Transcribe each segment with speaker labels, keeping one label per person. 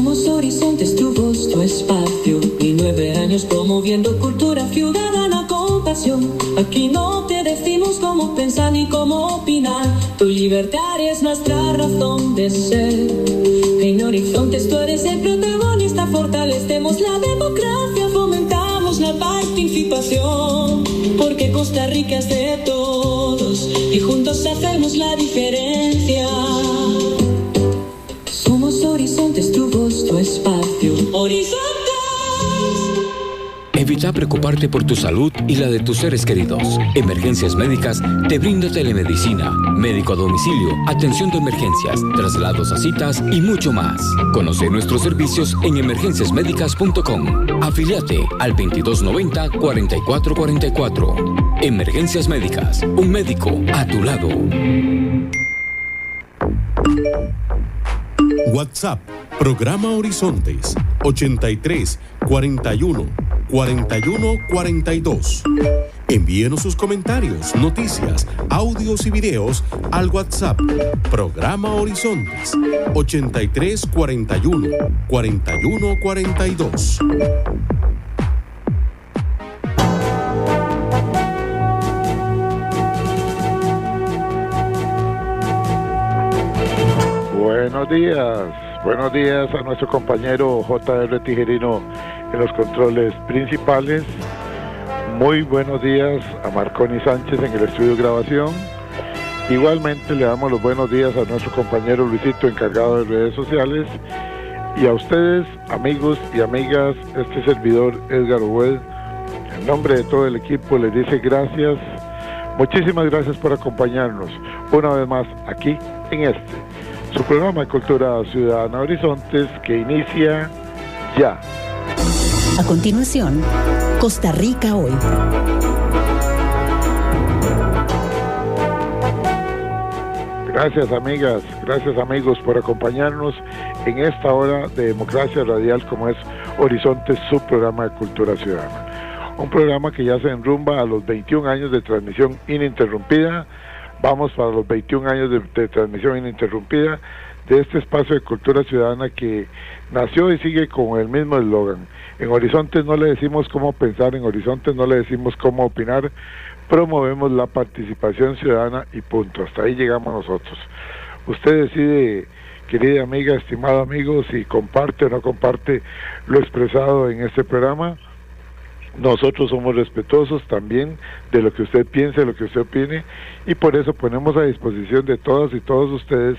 Speaker 1: Somos Horizontes, tu voz, tu espacio. Y 9 años promoviendo cultura ciudadana con pasión. Aquí no te decimos cómo pensar ni cómo opinar. Tu libertad es nuestra razón de ser. En Horizontes tú eres el protagonista. Fortalecemos la democracia, fomentamos la participación. Porque Costa Rica es de todos y juntos hacemos la diferencia. Somos Horizontes, tu voz, tu espacio. ¡Horizontes!
Speaker 2: Evita preocuparte por tu salud y la de tus seres queridos. Emergencias Médicas te brinda telemedicina, médico a domicilio, atención de emergencias, traslados a citas y mucho más. Conoce nuestros servicios en emergenciasmedicas.com. Afíliate al 2290-4444. Emergencias Médicas, un médico a tu lado.
Speaker 3: WhatsApp, programa Horizontes, 83 41 41 42. Envíenos sus comentarios, noticias, audios y videos al WhatsApp, programa Horizontes, 83 41 41 42.
Speaker 4: Buenos días a nuestro compañero J.R. Tijerino en los controles principales. Muy buenos días a Marconi Sánchez en el estudio de grabación. Igualmente le damos los buenos días a nuestro compañero Luisito, encargado de redes sociales. Y a ustedes, amigos y amigas, este servidor Edgar Obed, en nombre de todo el equipo les dice gracias. Muchísimas gracias por acompañarnos una vez más aquí en su programa de Cultura Ciudadana Horizontes, que inicia ya.
Speaker 5: A continuación, Costa Rica Hoy.
Speaker 4: Gracias amigas, gracias amigos por acompañarnos en esta hora de democracia radial como es Horizontes, su programa de Cultura Ciudadana. Un programa que ya se enrumba a los 21 años de transmisión ininterrumpida. Vamos para los 21 años de transmisión ininterrumpida de este espacio de cultura ciudadana que nació y sigue con el mismo eslogan. En Horizontes no le decimos cómo pensar, en Horizontes no le decimos cómo opinar, promovemos la participación ciudadana y punto. Hasta ahí llegamos nosotros. Usted decide, querida amiga, estimado amigo, si comparte o no comparte lo expresado en este programa. Nosotros somos respetuosos también de lo que usted piense, de lo que usted opine, y por eso ponemos a disposición de todas y todos ustedes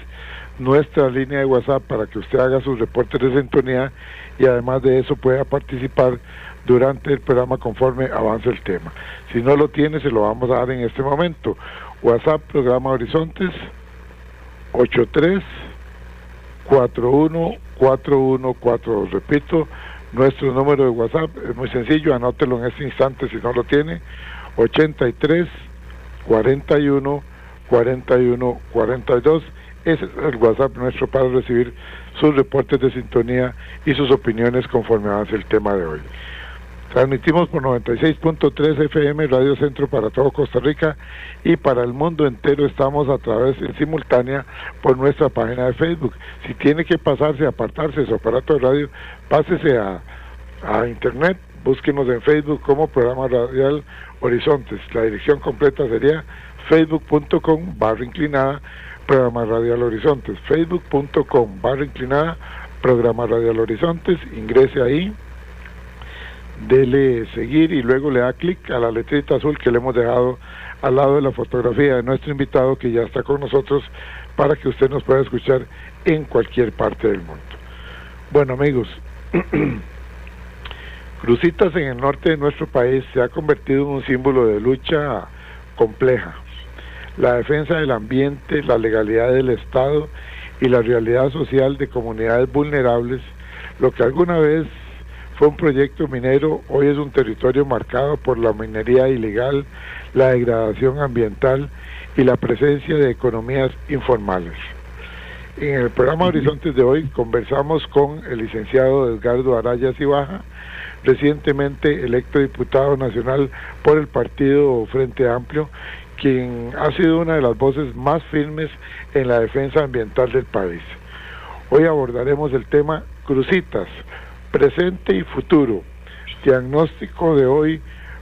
Speaker 4: nuestra línea de WhatsApp para que usted haga sus reportes de sintonía y además de eso pueda participar durante el programa conforme avance el tema. Si no lo tiene, se lo vamos a dar en este momento. WhatsApp, programa Horizontes, 83 41 41 42. Repito, nuestro número de WhatsApp es muy sencillo, anótelo en este instante si no lo tiene, 83 41 41 42. Ese es el WhatsApp nuestro para recibir sus reportes de sintonía y sus opiniones conforme avance el tema de hoy. Transmitimos por 96.3 FM Radio Centro para todo Costa Rica y para el mundo entero. Estamos a través en simultánea por nuestra página de Facebook. Si tiene que pasarse, apartarse de su aparato de radio, pásese a internet, búsquenos en Facebook como programa radial Horizontes. La dirección completa sería facebook.com/inclinada programa radial Horizontes, facebook.com/inclinada programa radial Horizontes. Ingrese ahí, dele seguir y luego le da clic a la letrita azul que le hemos dejado al lado de la fotografía de nuestro invitado que ya está con nosotros para que usted nos pueda escuchar en cualquier parte del mundo. Bueno amigos, Cruzitas en el norte de nuestro país se ha convertido en un símbolo de lucha compleja. La defensa del ambiente, la legalidad del Estado y la realidad social de comunidades vulnerables, lo que alguna vez fue un proyecto minero, hoy es un territorio marcado por la minería ilegal, la degradación ambiental y la presencia de economías informales. En el programa Horizontes de hoy conversamos con el licenciado Edgardo Araya Cibaja, recientemente electo diputado nacional por el partido Frente Amplio, quien ha sido una de las voces más firmes en la defensa ambiental del país. Hoy abordaremos el tema Cruzitas, presente y futuro, diagnóstico de hoy,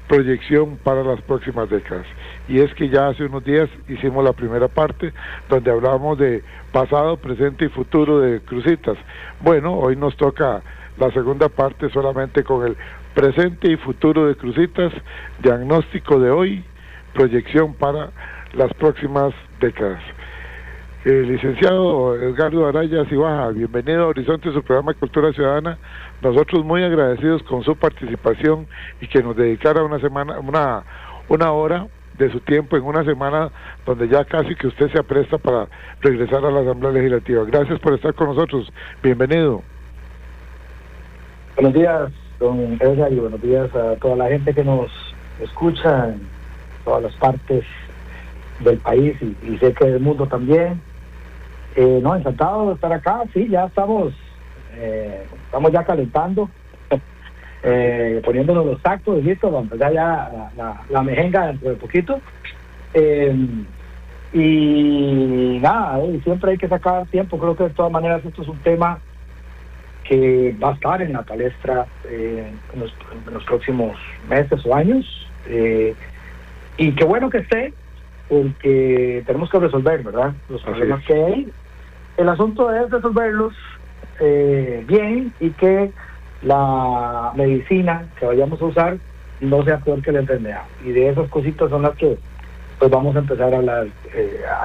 Speaker 4: proyección para las próximas décadas. Y es que ya hace unos días hicimos la primera parte donde hablábamos de pasado, presente y futuro de Cruzitas. Bueno, hoy nos toca la segunda parte solamente con el presente y futuro de Cruzitas, diagnóstico de hoy, proyección para las próximas décadas. Licenciado Edgardo Araya Cibaja, bienvenido a Horizonte, su programa de Cultura Ciudadana. Nosotros muy agradecidos con su participación y que nos dedicara una hora de su tiempo en una semana donde ya casi que usted se apresta para regresar a la Asamblea Legislativa. Gracias por estar con nosotros. Bienvenido.
Speaker 6: Buenos días, don Edgar, y buenos días a toda la gente que nos escucha en todas las partes del país y sé que del mundo también. Encantado de estar acá. Sí, ya estamos ya calentando, poniéndonos los tactos, listo, vamos a empezar ya la mejenga dentro de poquito. Y nada, siempre hay que sacar tiempo. Creo que de todas maneras esto es un tema que va a estar en la palestra en los próximos meses o años. Y qué bueno que esté, porque tenemos que resolver, ¿verdad?, los problemas que hay. El asunto es resolverlos bien y que la medicina que vayamos a usar no sea peor que la enfermedad. Y de esas cositas son las que pues vamos a empezar a hablar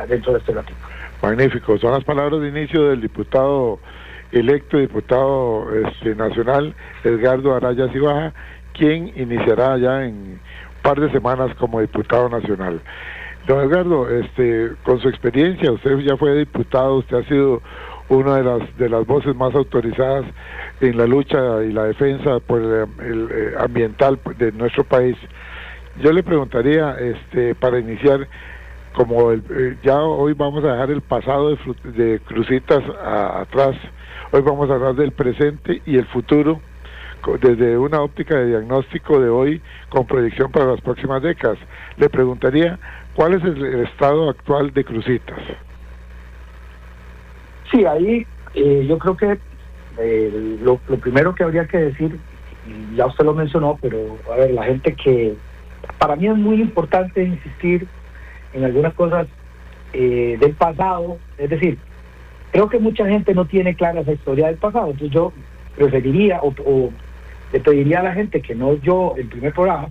Speaker 6: dentro de este ratito.
Speaker 4: Magnífico. Son las palabras de inicio del diputado electo, diputado nacional, Edgardo Araya Cibaja, quien iniciará ya en un par de semanas como diputado nacional. Don Edgardo, con su experiencia, usted ya fue diputado, usted ha sido una de las voces más autorizadas en la lucha y la defensa por el ambiental de nuestro país. Yo le preguntaría, para iniciar, como ya hoy vamos a dejar el pasado de Cruzitas atrás, hoy vamos a hablar del presente y el futuro desde una óptica de diagnóstico de hoy con proyección para las próximas décadas. Le preguntaría, ¿cuál es el estado actual de Cruzitas?
Speaker 6: Sí, ahí yo creo que lo primero que habría que decir, y ya usted lo mencionó, pero a ver, la gente que... Para mí es muy importante insistir en algunas cosas del pasado, es decir, creo que mucha gente no tiene clara esa historia del pasado, entonces yo preferiría o le pediría a la gente que no oyó el primer programa,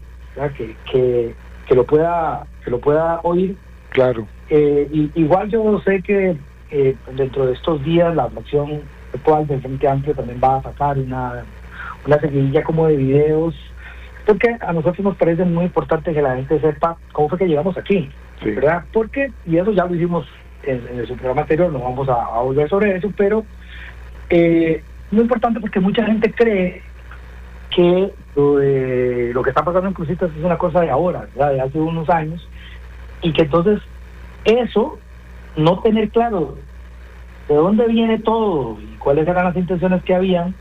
Speaker 6: que lo pueda oír. Claro. Igual yo sé que dentro de estos días la fracción actual del Frente Amplio también va a sacar una seguidilla como de videos, porque a nosotros nos parece muy importante que la gente sepa cómo fue que llegamos aquí, sí, ¿verdad? Porque, y eso ya lo hicimos en su programa anterior, no vamos a volver sobre eso, pero muy importante porque mucha gente cree que lo que está pasando en Cruzitas es una cosa de ahora, ¿verdad?, de hace unos años, y que entonces eso, no tener claro de dónde viene todo y cuáles eran las intenciones que habían,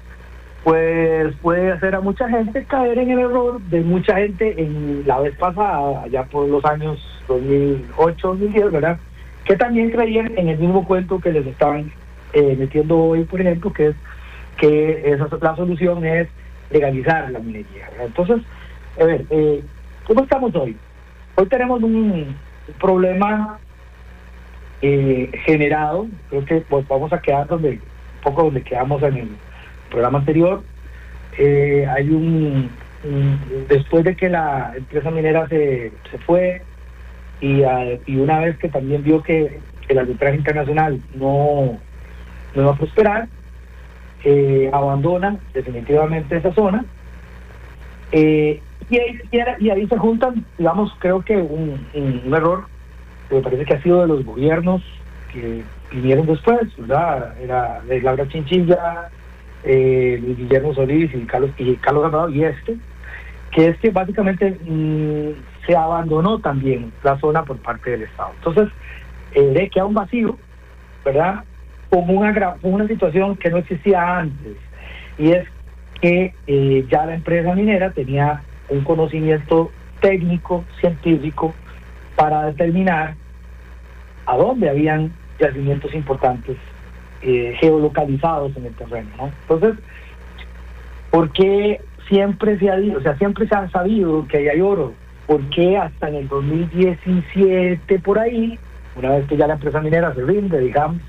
Speaker 6: pues puede hacer a mucha gente caer en el error de mucha gente en la vez pasada, allá por los años 2008, 2010, ¿verdad?, que también creían en el mismo cuento que les estaban metiendo hoy, por ejemplo, que es que la solución es legalizar la minería, ¿verdad? Entonces, a ver, ¿cómo estamos hoy? Hoy tenemos un problema generado, creo que pues vamos a quedar un poco donde quedamos en el programa anterior. Hay después de que la empresa minera se fue y una vez que también vio que el arbitraje internacional no va a prosperar, abandonan definitivamente esa zona, y ahí se juntan, digamos, creo que un error que me parece que ha sido de los gobiernos que vinieron después, ¿verdad? Era de Laura Chinchilla, Luis Guillermo Solís y Carlos Alvarado, que es que básicamente se abandonó también la zona por parte del Estado. Entonces, queda un vacío, ¿verdad?, con una situación que no existía antes, y es que ya la empresa minera tenía un conocimiento técnico, científico, para determinar a dónde habían yacimientos importantes geolocalizados en el terreno, ¿no? Entonces, ¿por qué siempre se ha sabido que ahí hay oro? ¿Por qué hasta en el 2017 por ahí, una vez que ya la empresa minera se rinde, digamos,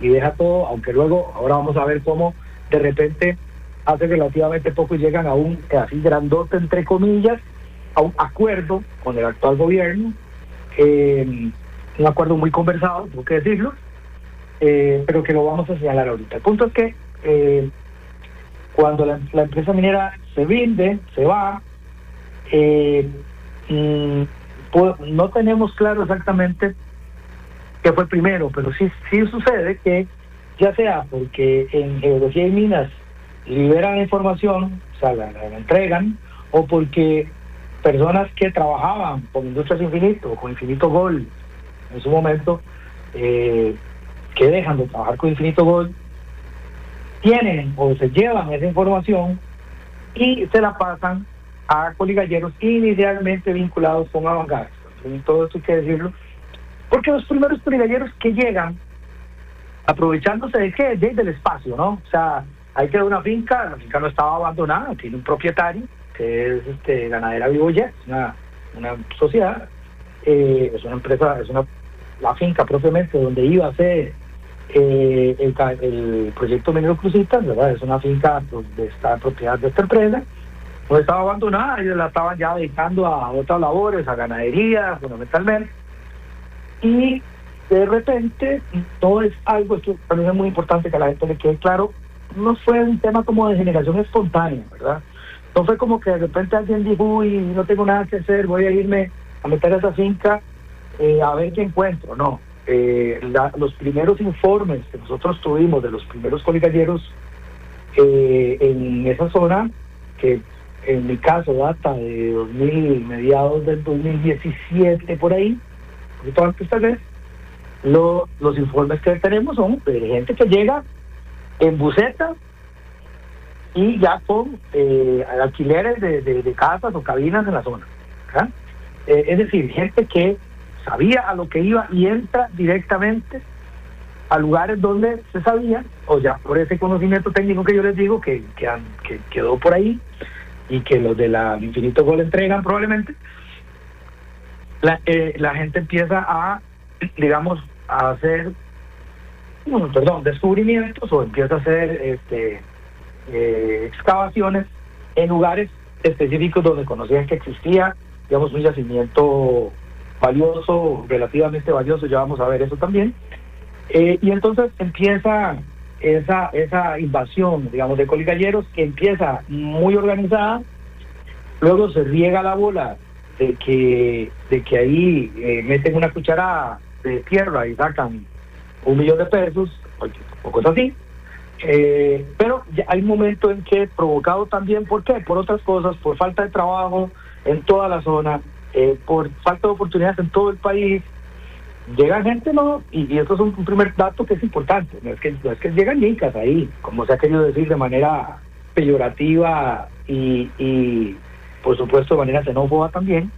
Speaker 6: y deja todo, aunque luego, ahora vamos a ver cómo de repente hace relativamente poco llegan a un, así grandote entre comillas, a un acuerdo con el actual gobierno, un acuerdo muy conversado, tengo que decirlo, pero que lo vamos a señalar ahorita. El punto es que cuando la empresa minera se rinde, se va, no tenemos claro exactamente qué fue primero, pero sí sucede que ya sea porque en Geología y Minas liberan la información, o sea, la entregan, o porque personas que trabajaban con Industrias Infinito, con Infinito Gold, en su momento, que dejan de trabajar con Infinito Gold, tienen o se llevan esa información y se la pasan a coligalleros inicialmente vinculados con Avangas. Todo esto hay que decirlo, porque los primeros coligalleros que llegan, aprovechándose de qué, del espacio, ¿no? O sea, ahí queda una finca, la finca no estaba abandonada, tiene un propietario, que es Ganadera Vivoya, una sociedad, es una empresa, la finca propiamente donde iba a ser el proyecto minero Cruzitas, ¿verdad? Es una finca donde está propiedad de esta empresa, no estaba abandonada, ellos la estaban ya dedicando a otras labores, a ganadería fundamentalmente, y de repente no es algo, esto también es muy importante que a la gente le quede claro, no fue un tema como de generación espontánea, ¿verdad? No fue como que de repente alguien dijo, uy, no tengo nada que hacer, voy a irme a meter a esa finca a ver qué encuentro. No, los primeros informes que nosotros tuvimos de los primeros coligalleros en esa zona, que en mi caso data de mediados del 2017 por ahí, un poquito antes tal vez, los informes que tenemos son de gente que llega en buseta y ya con alquileres de casas o cabinas en la zona, ¿verdad? Es decir, gente que sabía a lo que iba y entra directamente a lugares donde se sabía, o ya por ese conocimiento técnico que yo les digo que quedó por ahí y que los de la Infinito Gold entregan probablemente, la gente empieza a, digamos, a hacer descubrimientos, o empieza a hacer excavaciones en lugares específicos donde conocían que existía, digamos, un yacimiento valioso, relativamente valioso, ya vamos a ver eso también, y entonces empieza esa invasión, digamos, de coligalleros, que empieza muy organizada, luego se riega la bola de que ahí meten una cucharada de tierra y sacan $1 millón de pesos, o cosas así, pero ya hay un momento en que, provocado también, ¿por qué? Por otras cosas, por falta de trabajo en toda la zona, por falta de oportunidades en todo el país, llega gente, ¿no? Y esto es un primer dato que es importante, no es que llegan nicas ahí, como se ha querido decir de manera peyorativa y por supuesto de manera xenófoba también,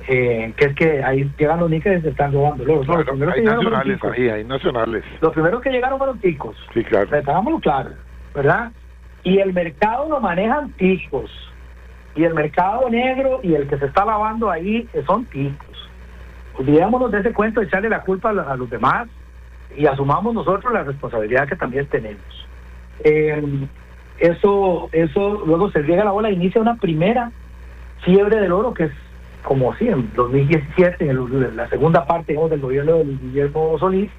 Speaker 6: que es que ahí llegan los nicas y se están robando el oro.
Speaker 4: No, hay nacionales ahí, hay nacionales.
Speaker 6: Los primeros que llegaron fueron ticos.
Speaker 4: Sí, claro.
Speaker 6: Hagámoslo claro, ¿verdad? Y el mercado lo manejan ticos. Y el mercado negro y el que se está lavando ahí son ticos. Olvidémonos de ese cuento de echarle la culpa a los demás y asumamos nosotros la responsabilidad que también tenemos. Eso luego se riega la bola, inicia una primera fiebre del oro, que es como así, en 2017, en la segunda parte, digamos, del gobierno de Guillermo Solís,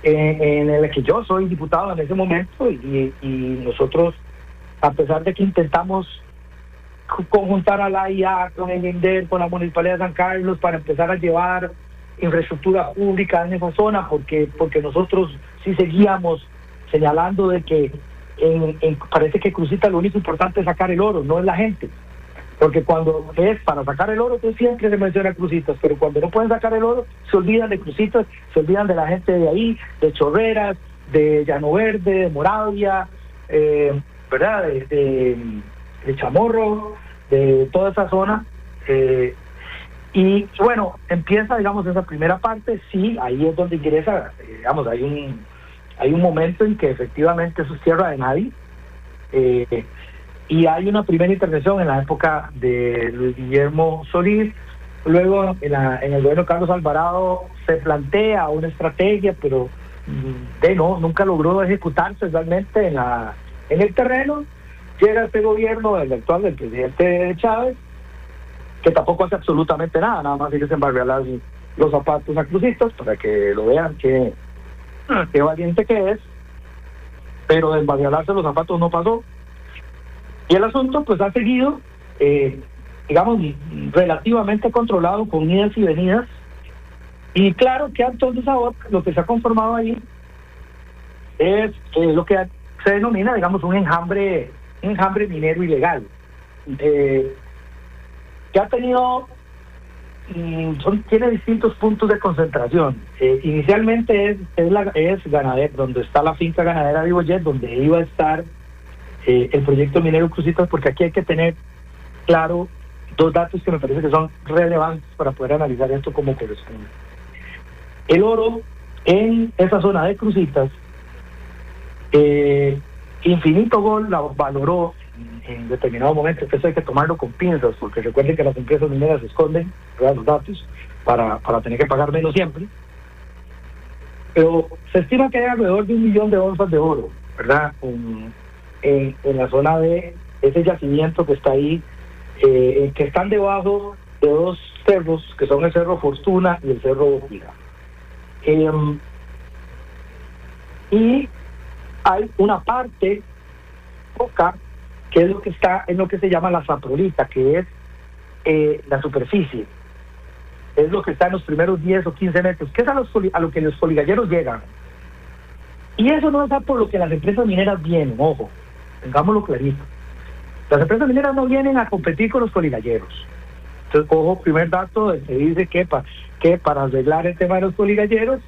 Speaker 6: en el que yo soy diputado en ese momento, y nosotros, a pesar de que intentamos conjuntar a la IA con el INDER, con la Municipalidad de San Carlos, para empezar a llevar infraestructura pública en esa zona, porque nosotros sí seguíamos señalando de que parece que Cruzitas lo único importante es sacar el oro, no es la gente. Porque cuando es para sacar el oro, pues siempre se menciona Cruzitas, pero cuando no pueden sacar el oro, se olvidan de Cruzitas, se olvidan de la gente de ahí, de Chorreras, de Llano Verde, de Moravia, ¿verdad? De Chamorro, de toda esa zona. Y bueno, empieza, digamos, esa primera parte, sí, ahí es donde ingresa, digamos, hay Hay un momento en que efectivamente eso es tierra de nadie, y hay una primera intervención en la época de Luis Guillermo Solís. Luego en el gobierno de Carlos Alvarado se plantea una estrategia, pero nunca logró ejecutarse realmente en el terreno. Llega este gobierno, el actual del presidente Chávez, que tampoco hace absolutamente nada más sigue embarrear los zapatos a crucistas para que lo vean qué valiente que es, pero de embarrearse los zapatos no pasó. Y el asunto pues ha seguido, digamos, relativamente controlado, con idas y venidas. Y claro que entonces ahora lo que se ha conformado ahí es lo que se denomina, digamos, un enjambre minero ilegal, que ha tenido, tiene distintos puntos de concentración. Inicialmente es Ganadero, donde está la finca ganadera de Iboyet, donde iba a estar el proyecto minero Crucitas, porque aquí hay que tener claro dos datos que me parece que son relevantes para poder analizar esto como corresponde. El oro en esa zona de Crucitas, Infinito Gold la valoró en determinado momento. Eso hay que tomarlo con pinzas, porque recuerden que las empresas mineras esconden los datos para tener que pagar menos siempre. Pero se estima que hay alrededor de 1 millón de onzas de oro, ¿verdad? En la zona de ese yacimiento que está ahí, que están debajo de dos cerros, que son el Cerro Fortuna y el Cerro Giga. Y hay una parte poca que es lo que está en lo que se llama la saprolita, que es la superficie, es lo que está en los primeros 10 o 15 metros, que es a lo que los coligalleros llegan. Y eso no es por lo que las empresas mineras vienen, ojo, tengámoslo clarito. Las empresas mineras no vienen a competir con los coligalleros. Entonces, ojo, primer dato, se dice que para arreglar el tema de los coligalleros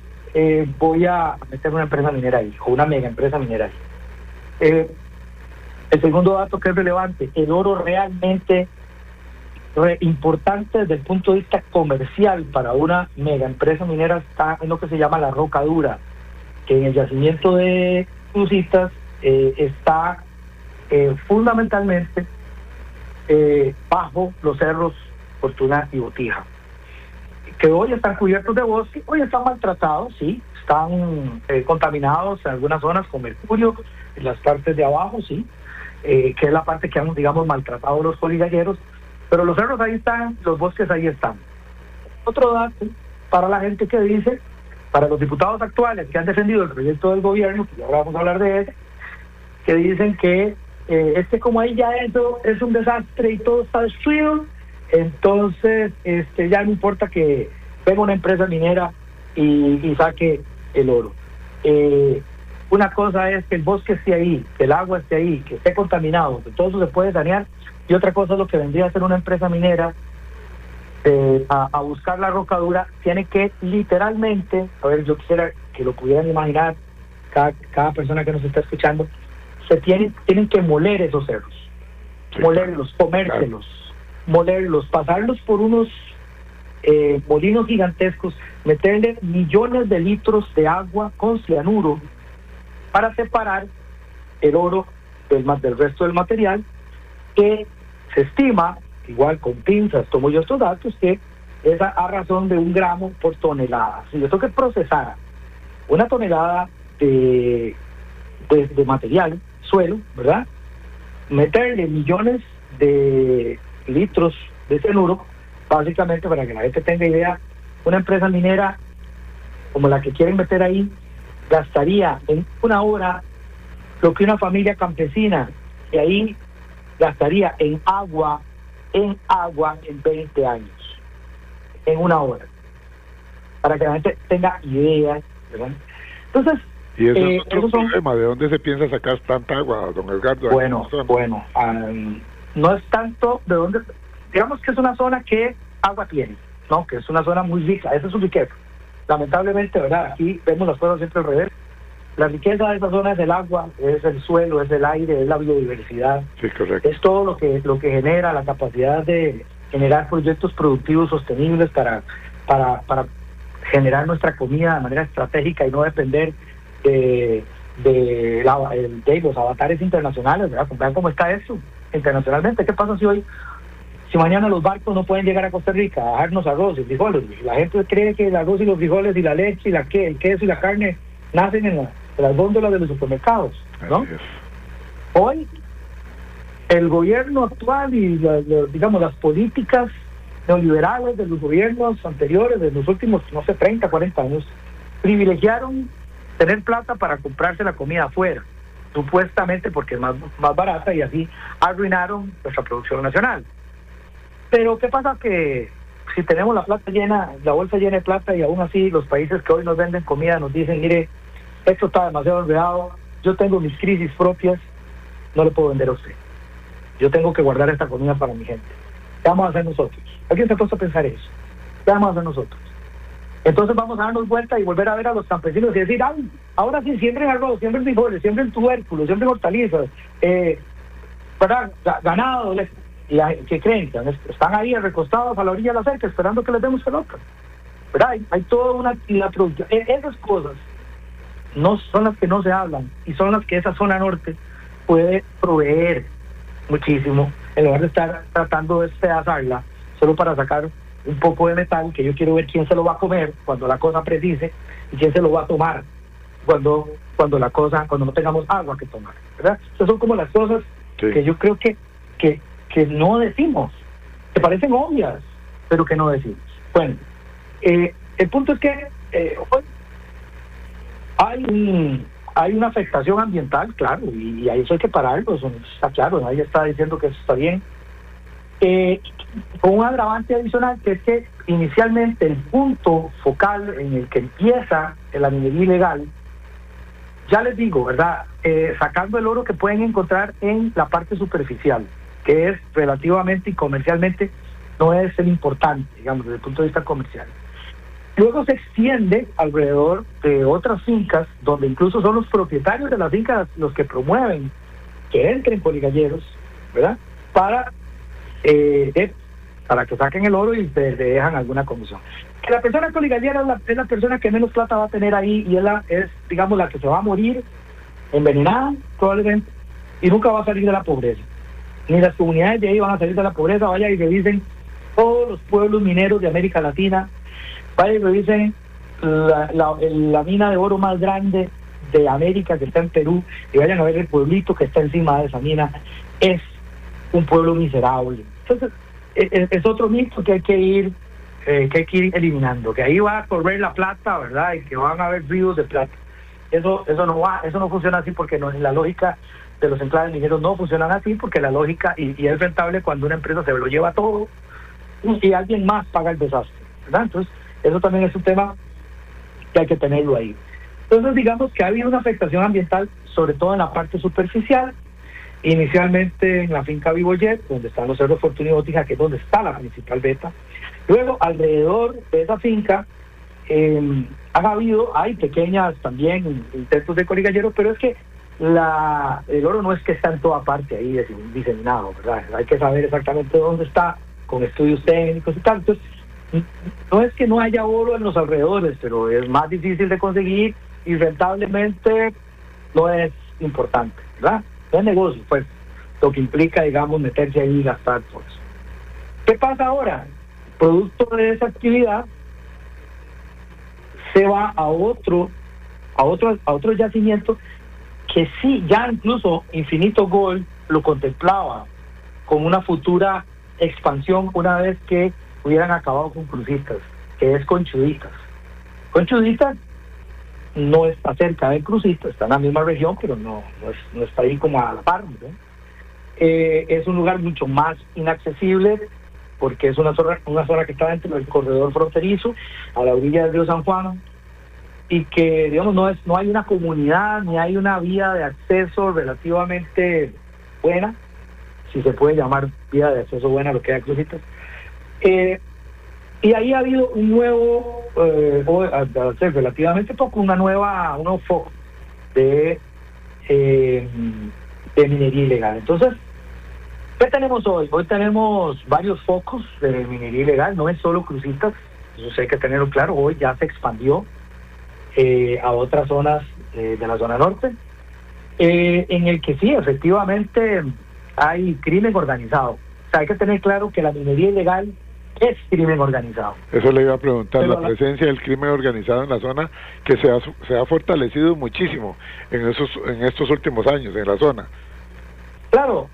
Speaker 6: voy a meter una empresa minera ahí, o una mega empresa minera ahí. El segundo dato que es relevante, el oro realmente importante desde el punto de vista comercial para una mega empresa minera está en lo que se llama la roca dura, que en el yacimiento de Crucitas está fundamentalmente bajo los cerros Fortuna y Botija, que hoy están cubiertos de bosque, hoy están maltratados, sí, están contaminados en algunas zonas con mercurio, en las partes de abajo, sí, que es la parte que han, digamos, maltratado los coligalleros, pero los cerros ahí están, los bosques ahí están. Otro dato para la gente que dice, para los diputados actuales que han defendido el proyecto del gobierno, que ahora vamos a hablar de él, que dicen que como ahí ya eso es un desastre y todo está destruido, entonces ya no importa que venga una empresa minera y saque el oro. Una cosa es que el bosque esté ahí, que el agua esté ahí, que esté contaminado, que todo eso se puede sanear, y otra cosa es lo que vendría a ser una empresa minera a buscar la roca dura. Tiene que literalmente, a ver, yo quisiera que lo pudieran imaginar cada persona que nos está escuchando, tienen que moler esos cerros, sí, molerlos, comérselos, molerlos, pasarlos por unos molinos gigantescos, meterle millones de litros de agua con cianuro para separar el oro del resto del material, que se estima, igual con pinzas tomo yo estos datos, que es a razón de 1 gramo por tonelada. Si yo tengo que procesar 1 tonelada de material, suelo, ¿verdad?, meterle millones de litros de cianuro, básicamente, para que la gente tenga idea, una empresa minera como la que quieren meter ahí gastaría en 1 hora lo que una familia campesina de ahí gastaría en agua en 20 años, en 1 hora, para que la gente tenga idea, ¿verdad? Entonces,
Speaker 4: y eso es otro problema. ¿De dónde se piensa sacar tanta agua, don Edgardo?
Speaker 6: No es tanto de dónde, digamos que es una zona que agua tiene, ¿no? Que es una zona muy rica, esa es su riqueza. Lamentablemente, ¿verdad?, aquí vemos las cosas siempre al revés. La riqueza de esa zona es el agua, es el suelo, es el aire, es la biodiversidad.
Speaker 4: Sí, correcto.
Speaker 6: Es todo lo que genera la capacidad de generar proyectos productivos sostenibles para generar nuestra comida de manera estratégica y no depender de los avatares internacionales, ¿verdad? Vean cómo está eso internacionalmente. ¿Qué pasa si mañana los barcos no pueden llegar a Costa Rica a dejarnos arroz y frijoles? La gente cree que el arroz y los frijoles y la leche y el queso y la carne nacen en las góndolas de los supermercados, ¿no? Hoy el gobierno actual y digamos las políticas neoliberales de los gobiernos anteriores, de los últimos, 30, 40 años, privilegiaron tener plata para comprarse la comida afuera, supuestamente porque es más barata, y así arruinaron nuestra producción nacional. Pero ¿qué pasa? Que si tenemos la bolsa llena de plata, y aún así los países que hoy nos venden comida nos dicen, mire, esto está demasiado enredado, yo tengo mis crisis propias, no le puedo vender a usted. Yo tengo que guardar esta comida para mi gente. ¿Qué vamos a hacer nosotros? ¿Alguien se ha puesto a pensar eso? ¿Qué vamos a hacer nosotros? Entonces vamos a darnos vuelta y volver a ver a los campesinos y decir, ahora sí, siembren arroz, siembren frijoles, siembren tubérculos, siembren hortalizas, ganado. ¿Qué creen? Están ahí recostados a la orilla de la cerca esperando que les demos pelota. ¿Verdad? Hay toda una actividad productiva. Esas cosas no son las que no se hablan, y son las que esa zona norte puede proveer muchísimo, en lugar de estar tratando de despedazarla solo para sacar un poco de metal, que yo quiero ver quién se lo va a comer cuando la cosa precise, y quién se lo va a tomar cuando no tengamos agua que tomar, ¿verdad? Esas son como las cosas que yo creo que no decimos, que parecen obvias, pero que no decimos. Bueno, el punto es que hoy hay una afectación ambiental, claro, y a eso hay que pararlo, eso está claro, nadie está diciendo que eso está bien. Con un agravante adicional, que es que inicialmente el punto focal en el que empieza la minería ilegal, ya les digo, ¿verdad? Sacando el oro que pueden encontrar en la parte superficial, que es relativamente y comercialmente no es el importante, digamos, desde el punto de vista comercial. Luego se extiende alrededor de otras fincas, donde incluso son los propietarios de las fincas los que promueven que entren coligalleros, ¿verdad? Para que saquen el oro y se dejan alguna comisión. Que la persona coligallera es la persona que menos plata va a tener ahí, y es, digamos, la que se va a morir envenenada, probablemente, y nunca va a salir de la pobreza. Ni las comunidades de ahí van a salir de la pobreza. Vaya y revisen todos los pueblos mineros de América Latina. Vaya y revisen la mina de oro más grande de América, que está en Perú, y vayan a ver el pueblito que está encima de esa mina. Es un pueblo miserable. Entonces, es otro mito que hay que ir eliminando, que ahí va a correr la plata, ¿verdad? Y que van a haber ríos de plata. Eso no funciona así, porque no, la lógica de los enclaves mineros no funcionan así, porque la lógica, y es rentable cuando una empresa se lo lleva todo y alguien más paga el desastre, ¿verdad? Entonces, eso también es un tema que hay que tenerlo ahí. Entonces, digamos que ha habido una afectación ambiental, sobre todo en la parte superficial, inicialmente en la finca Vivoyet, donde están los cerros Fortuna y Botija, que es donde está la principal beta. Luego, alrededor de esa finca, hay pequeñas también intentos de coligallero, pero es que el oro no es que está en toda parte ahí diseminado, ¿verdad? Hay que saber exactamente dónde está, con estudios técnicos y tal. Entonces, no es que no haya oro en los alrededores, pero es más difícil de conseguir, y rentablemente no es importante, ¿verdad? No es negocio, pues, lo que implica, digamos, meterse ahí y gastar por eso. ¿Qué pasa ahora? Producto de esa actividad, se va a otro yacimiento que sí, ya incluso Infinito Gold lo contemplaba como una futura expansión una vez que hubieran acabado con Cruzitas, que es Conchuditas. Conchuditas no está cerca de Cruzitas, está en la misma región, pero no está ahí como a la par, ¿no? Es un lugar mucho más inaccesible, porque es una zona que está dentro del corredor fronterizo, a la orilla del río San Juan, y que, digamos, no hay una comunidad ni hay una vía de acceso relativamente buena, si se puede llamar vía de acceso buena lo que hay a Cruzitas. Y ahí ha habido un nuevo, relativamente poco, un nuevo foco de minería ilegal. Entonces, ¿qué tenemos hoy? Hoy tenemos varios focos de minería ilegal, no es solo Cruzitas, eso sí hay que tenerlo claro. Hoy ya se expandió a otras zonas de la zona norte, en el que sí, efectivamente, hay crimen organizado. O sea, hay que tener claro que la minería ilegal es crimen organizado.
Speaker 4: Eso le iba a preguntar,
Speaker 6: Pero
Speaker 4: la presencia del crimen organizado en la zona, que se ha fortalecido muchísimo en estos últimos años en la zona.
Speaker 6: Claro,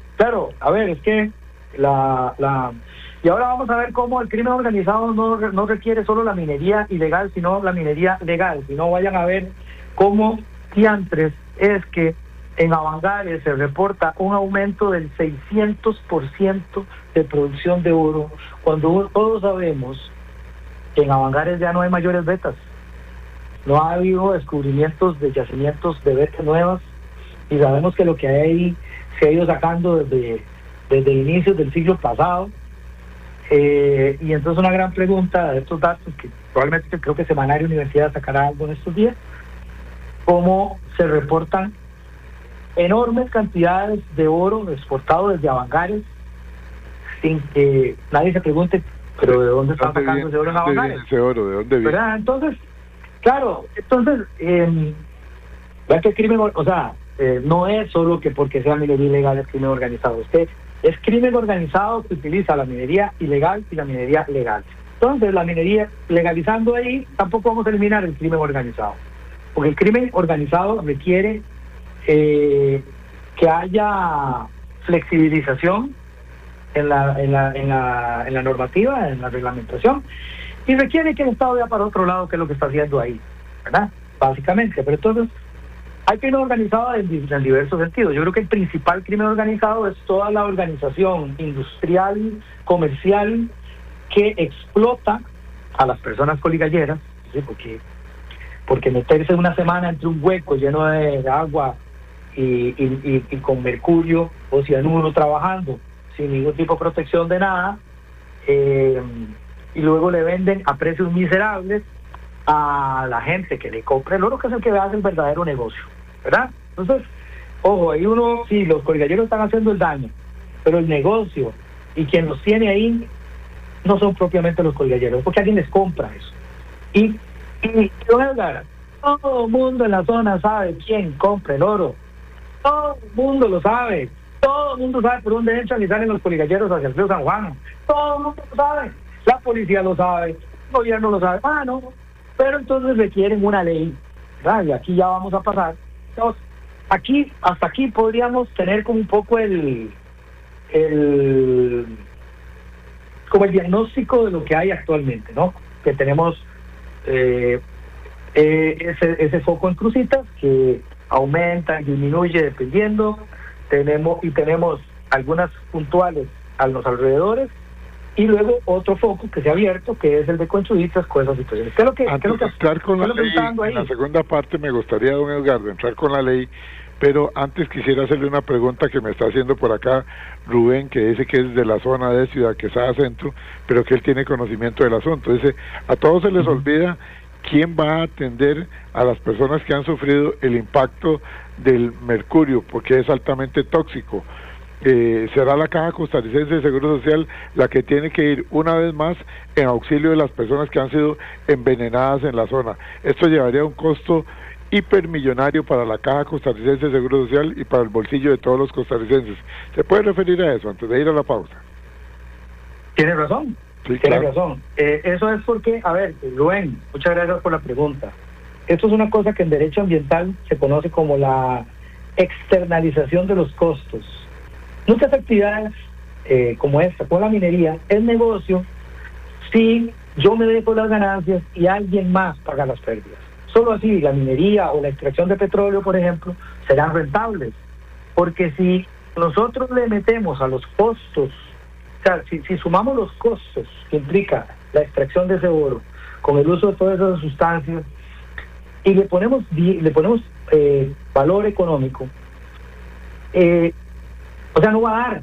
Speaker 6: a ver, es que y ahora vamos a ver cómo el crimen organizado no requiere solo la minería ilegal, sino la minería legal. Si no, vayan a ver cómo diantres es que en Avangares se reporta un aumento del 600% de producción de oro, cuando todos sabemos que en Avangares ya no hay mayores vetas. No ha habido descubrimientos de yacimientos de vetas nuevas, y sabemos que lo que hay ahí se ha ido sacando desde inicios del siglo pasado. Y entonces una gran pregunta de estos datos, que probablemente creo que Semanario Universidad sacará algo en estos días, cómo se reportan enormes cantidades de oro exportado desde Avangares sin que nadie se pregunte, pero ¿de dónde están sacando ese oro en Avangares?
Speaker 4: ¿Ese oro? ¿De dónde viene?
Speaker 6: ¿Verdad? Entonces, claro, ¿verdad que el crimen, no es solo que porque sea minería ilegal es crimen organizado? Es crimen organizado que utiliza la minería ilegal y la minería legal. Entonces, la minería, legalizando ahí, tampoco vamos a eliminar el crimen organizado, porque el crimen organizado requiere que haya flexibilización en la normativa, en la reglamentación, y requiere que el Estado vea para otro lado qué es lo que está haciendo ahí, ¿verdad? Básicamente. Pero entonces hay crimen organizado en diversos sentidos. Yo creo que el principal crimen organizado es toda la organización industrial, comercial, que explota a las personas coligalleras, ¿sí? Porque meterse una semana entre un hueco lleno de agua y con mercurio o cianuro trabajando sin ningún tipo de protección de nada, y luego le venden a precios miserables a la gente que le compra el oro, que es el que hace el verdadero negocio, ¿verdad? Entonces, ojo, ahí sí, los coligalleros están haciendo el daño, pero el negocio y quien los tiene ahí no son propiamente los coligalleros, porque alguien les compra eso. Y don Edgar, todo el mundo en la zona sabe quién compra el oro. Todo el mundo lo sabe. Todo el mundo sabe por dónde entran y salen los coligalleros hacia el río San Juan. Todo el mundo lo sabe. La policía lo sabe. El gobierno lo sabe. No. Pero entonces requieren una ley, ¿verdad? Y aquí ya vamos a pasar. Entonces, hasta aquí podríamos tener como un poco el diagnóstico de lo que hay actualmente, ¿no? Que tenemos ese foco en crucitas que aumenta y disminuye dependiendo. Tenemos algunas puntuales a los alrededores, y luego otro foco que se ha abierto, que es el de Conchuditas con esas situaciones. ¿Qué es lo que
Speaker 4: entrar con la ley? En la segunda parte me gustaría, don Edgardo, entrar con la ley, pero antes quisiera hacerle una pregunta que me está haciendo por acá Rubén, que dice que es de la zona de Ciudad Quesada Centro, pero que él tiene conocimiento del asunto. Dice, a todos se les olvida quién va a atender a las personas que han sufrido el impacto del mercurio, porque es altamente tóxico. Será la Caja Costarricense de Seguro Social la que tiene que ir una vez más en auxilio de las personas que han sido envenenadas en la zona. Esto llevaría a un costo hipermillonario para la Caja Costarricense de Seguro Social y para el bolsillo de todos los costarricenses. ¿Se puede referir a eso antes de ir a la pausa?
Speaker 6: Tiene razón.
Speaker 4: Sí,
Speaker 6: tiene
Speaker 4: claro.
Speaker 6: razón. Eso es porque, a ver, Rubén, muchas gracias por la pregunta. Esto es una cosa que en derecho ambiental se conoce como la externalización de los costos. Muchas actividades como esta, con la minería, es negocio si yo me dejo las ganancias y alguien más paga las pérdidas. Solo así la minería o la extracción de petróleo, por ejemplo, serán rentables. Porque si nosotros le metemos a los costos, o sea, si sumamos los costos que implica la extracción de ese oro con el uso de todas esas sustancias y le ponemos valor económico, no va a dar.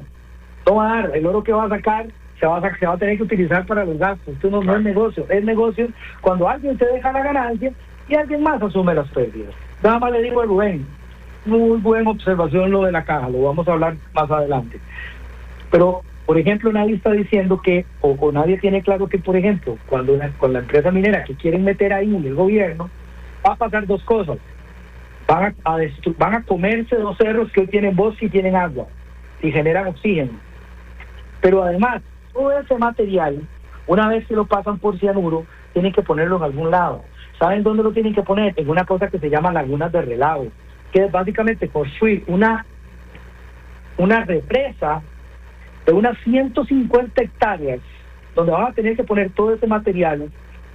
Speaker 6: El oro que va a sacar se va a tener que utilizar para los gastos. Esto no es negocio. Es negocio cuando alguien se deja la ganancia y alguien más asume las pérdidas. Nada más le digo a Rubén, muy buena observación lo de la caja, lo vamos a hablar más adelante. Pero, por ejemplo, nadie está diciendo que, o nadie tiene claro que, por ejemplo, cuando con la empresa minera que quieren meter ahí el gobierno, va a pasar dos cosas. Van a comerse 2 cerros que hoy tienen bosque y tienen agua y generan oxígeno. Pero además, todo ese material, una vez que lo pasan por cianuro, tienen que ponerlo en algún lado. ¿Saben dónde lo tienen que poner? En una cosa que se llama lagunas de relavo, que es básicamente construir una represa de unas 150 hectáreas, donde van a tener que poner todo ese material.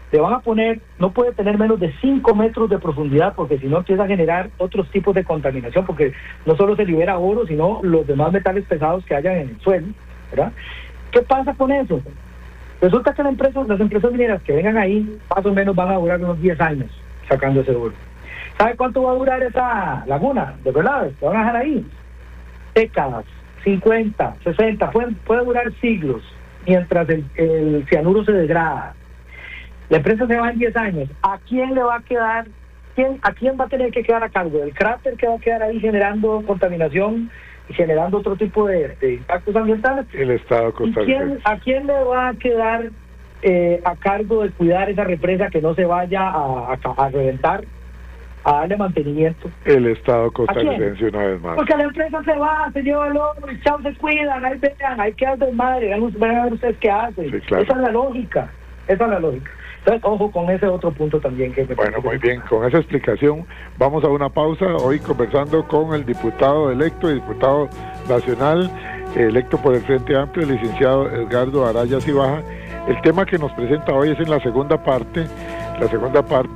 Speaker 6: Le van a poner, no puede tener menos de 5 metros de profundidad, porque si no empieza a generar otros tipos de contaminación, porque no solo se libera oro, sino los demás metales pesados que hayan en el suelo, ¿verdad? ¿Qué pasa con eso? Resulta que las empresas mineras que vengan ahí, más o menos van a durar unos 10 años sacando ese oro. ¿Sabe cuánto va a durar esa laguna de verdad? ¿Se van a dejar ahí? Décadas, 50, 60, puede durar siglos, mientras el cianuro se degrada. La empresa se va en 10 años. ¿A quién le va a quedar? ¿A quién va a tener que quedar a cargo? ¿El cráter que va a quedar ahí generando contaminación y generando otro tipo de impactos ambientales?
Speaker 4: El Estado costarricense.
Speaker 6: ¿A quién le va a quedar a cargo de cuidar esa represa que no se vaya a reventar, a darle mantenimiento?
Speaker 4: El Estado costarricense, una vez más.
Speaker 6: Porque la empresa se va, se lleva el oro y chao, se cuidan, ahí vean, hay que hacer madre, van a ver ustedes qué hacen.
Speaker 4: Sí, claro.
Speaker 6: Esa es la lógica. Entonces, ojo con ese otro punto también.
Speaker 4: Bueno, muy bien, con esa explicación vamos a una pausa. Hoy conversando con el diputado electo y diputado nacional, electo por el Frente Amplio, el licenciado Edgardo Araya Cibaja. El tema que nos presenta hoy es en la segunda parte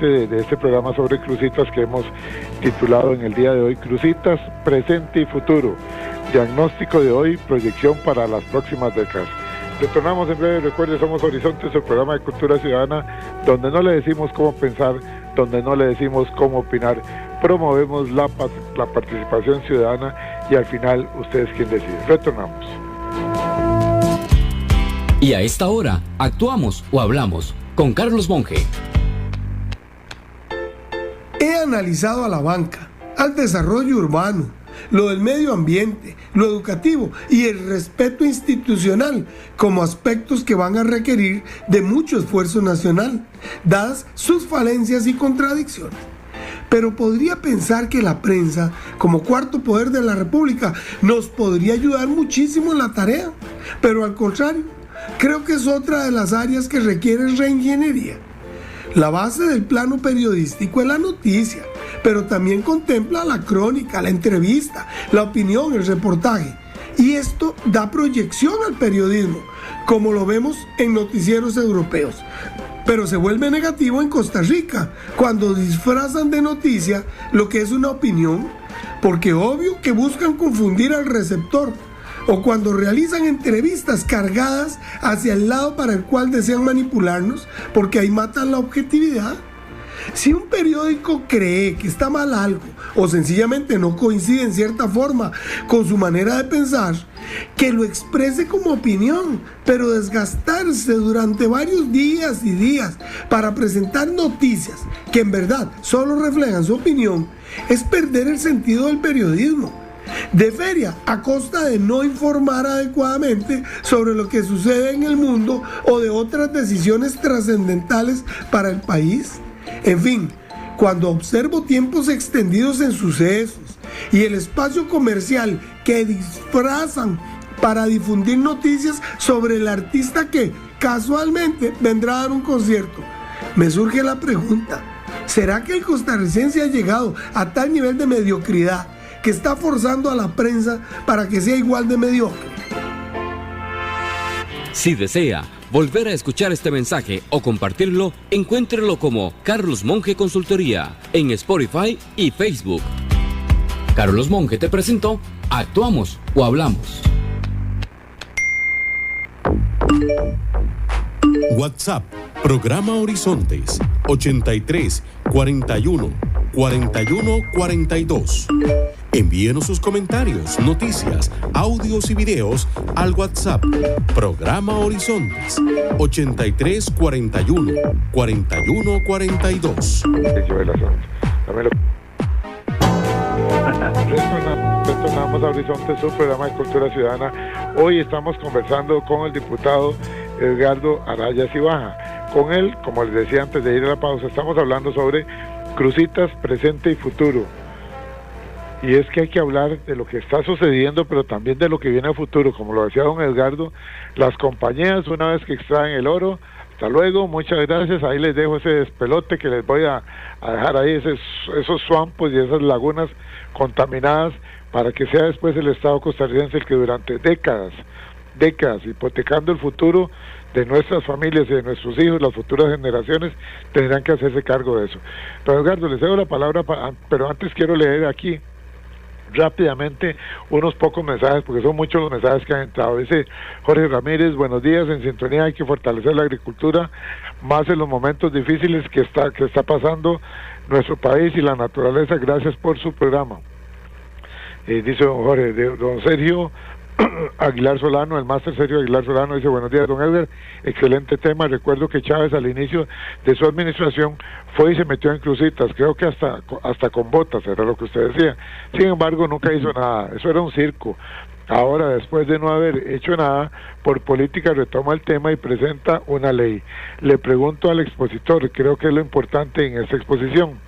Speaker 4: de este programa sobre crucitas que hemos titulado en el día de hoy, Crucitas, Presente y Futuro. Diagnóstico de hoy, proyección para las próximas décadas. Retornamos en breve. Recuerde, somos Horizontes, el programa de cultura ciudadana, donde no le decimos cómo pensar, donde no le decimos cómo opinar, promovemos la participación ciudadana y al final usted es quien decide. Retornamos.
Speaker 2: Y a esta hora, actuamos o hablamos con Carlos Monge.
Speaker 7: He analizado a la banca, al desarrollo urbano, lo del medio ambiente, lo educativo y el respeto institucional como aspectos que van a requerir de mucho esfuerzo nacional, dadas sus falencias y contradicciones. Pero podría pensar que la prensa, como cuarto poder de la República, nos podría ayudar muchísimo en la tarea, pero al contrario, creo que es otra de las áreas que requiere reingeniería. La base del plano periodístico es la noticia, pero también contempla la crónica, la entrevista, la opinión, el reportaje. Y esto da proyección al periodismo, como lo vemos en noticieros europeos. Pero se vuelve negativo en Costa Rica, cuando disfrazan de noticia lo que es una opinión, porque obvio que buscan confundir al receptor, o cuando realizan entrevistas cargadas hacia el lado para el cual desean manipularnos, porque ahí matan la objetividad. Si un periódico cree que está mal algo, o sencillamente no coincide en cierta forma con su manera de pensar, que lo exprese como opinión, pero desgastarse durante varios días y días para presentar noticias que en verdad solo reflejan su opinión, es perder el sentido del periodismo. De feria a costa de no informar adecuadamente sobre lo que sucede en el mundo o de otras decisiones trascendentales para el país. En fin, cuando observo tiempos extendidos en sucesos y el espacio comercial que disfrazan para difundir noticias sobre el artista que casualmente vendrá a dar un concierto, me surge la pregunta: ¿será que el costarricense ha llegado a tal nivel de mediocridad que está forzando a la prensa para que sea igual de mediocre?
Speaker 2: Si desea volver a escuchar este mensaje o compartirlo, encuéntrelo como Carlos Monge Consultoría en Spotify y Facebook. Carlos Monge te presentó Actuamos o Hablamos.
Speaker 3: WhatsApp, programa Horizontes, 83 41 41 42. Envíenos sus comentarios, noticias, audios y videos al WhatsApp, programa Horizontes, 83 41 41 42.
Speaker 4: Retornamos a Horizonte, su programa de cultura ciudadana. Hoy estamos conversando con el diputado Edgardo Araya Cibaja. Con él, como les decía antes de ir a la pausa, estamos hablando sobre Cruzitas, presente y futuro. Y es que hay que hablar de lo que está sucediendo, pero también de lo que viene a futuro. Como lo decía don Edgardo, las compañías, una vez que extraen el oro, hasta luego, muchas gracias, ahí les dejo ese despelote que les voy a dejar ahí, esos swampos y esas lagunas contaminadas, para que sea después el Estado costarricense el que durante décadas, hipotecando el futuro de nuestras familias y de nuestros hijos, las futuras generaciones, tendrán que hacerse cargo de eso. Don Edgardo, les dejo la palabra, pero antes quiero leer aquí rápidamente unos pocos mensajes, porque son muchos los mensajes que han entrado. Dice Jorge Ramírez: buenos días, en sintonía, hay que fortalecer la agricultura, más en los momentos difíciles que está pasando nuestro país y la naturaleza. Gracias por su programa. Dice don Jorge. Don Sergio Aguilar Solano, el máster Sergio Aguilar Solano, dice: buenos días, don Edgar, excelente tema. Recuerdo que Chávez al inicio de su administración fue y se metió en Cruzitas, creo que hasta con botas, era lo que usted decía. Sin embargo, nunca hizo nada, eso era un circo. Ahora, después de no haber hecho nada, por política retoma el tema y presenta una ley. Le pregunto al expositor, creo que es lo importante en esta exposición,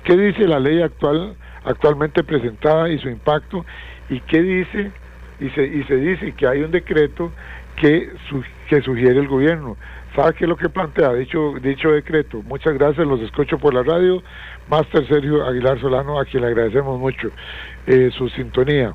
Speaker 4: ¿qué dice la ley actualmente presentada y su impacto? ¿Y qué dice? Y se dice que hay un decreto que sugiere el gobierno. ¿Sabe qué es lo que plantea dicho decreto? Muchas gracias, los escucho por la radio. Máster Sergio Aguilar Solano, a quien le agradecemos mucho su sintonía.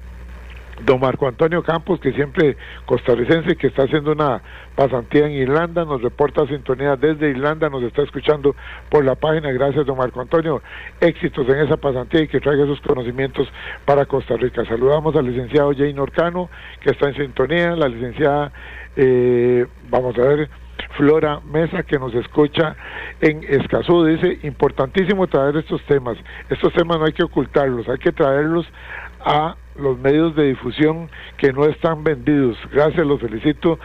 Speaker 4: Don Marco Antonio Campos, que siempre costarricense, que está haciendo una pasantía en Irlanda, nos reporta sintonía desde Irlanda, nos está escuchando por la página. Gracias, don Marco Antonio, éxitos en esa pasantía y que traiga sus conocimientos para Costa Rica. Saludamos al licenciado Jane Orcano, que está en sintonía, la licenciada Flora Mesa, que nos escucha en Escazú. Dice: importantísimo traer estos temas no hay que ocultarlos, hay que traerlos a los medios de difusión que no están vendidos. Gracias, los felicito.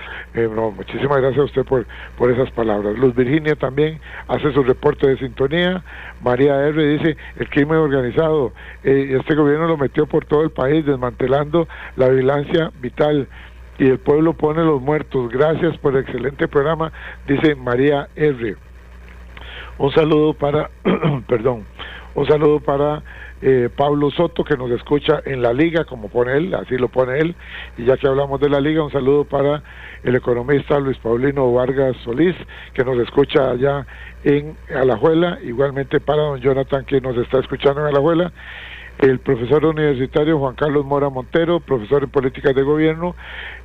Speaker 4: Muchísimas gracias a usted por esas palabras. Luz Virginia también hace su reporte de sintonía. María R. dice: el crimen organizado, este gobierno lo metió por todo el país, desmantelando la vigilancia vital, y el pueblo pone los muertos. Gracias por el excelente programa, dice María R. Un saludo para Pablo Soto, que nos escucha en la Liga, como pone él, así lo pone él. Y ya que hablamos de la Liga, un saludo para el economista Luis Paulino Vargas Solís, que nos escucha allá en Alajuela. Igualmente para don Jonathan, que nos está escuchando en Alajuela. El profesor universitario Juan Carlos Mora Montero, profesor en políticas de gobierno,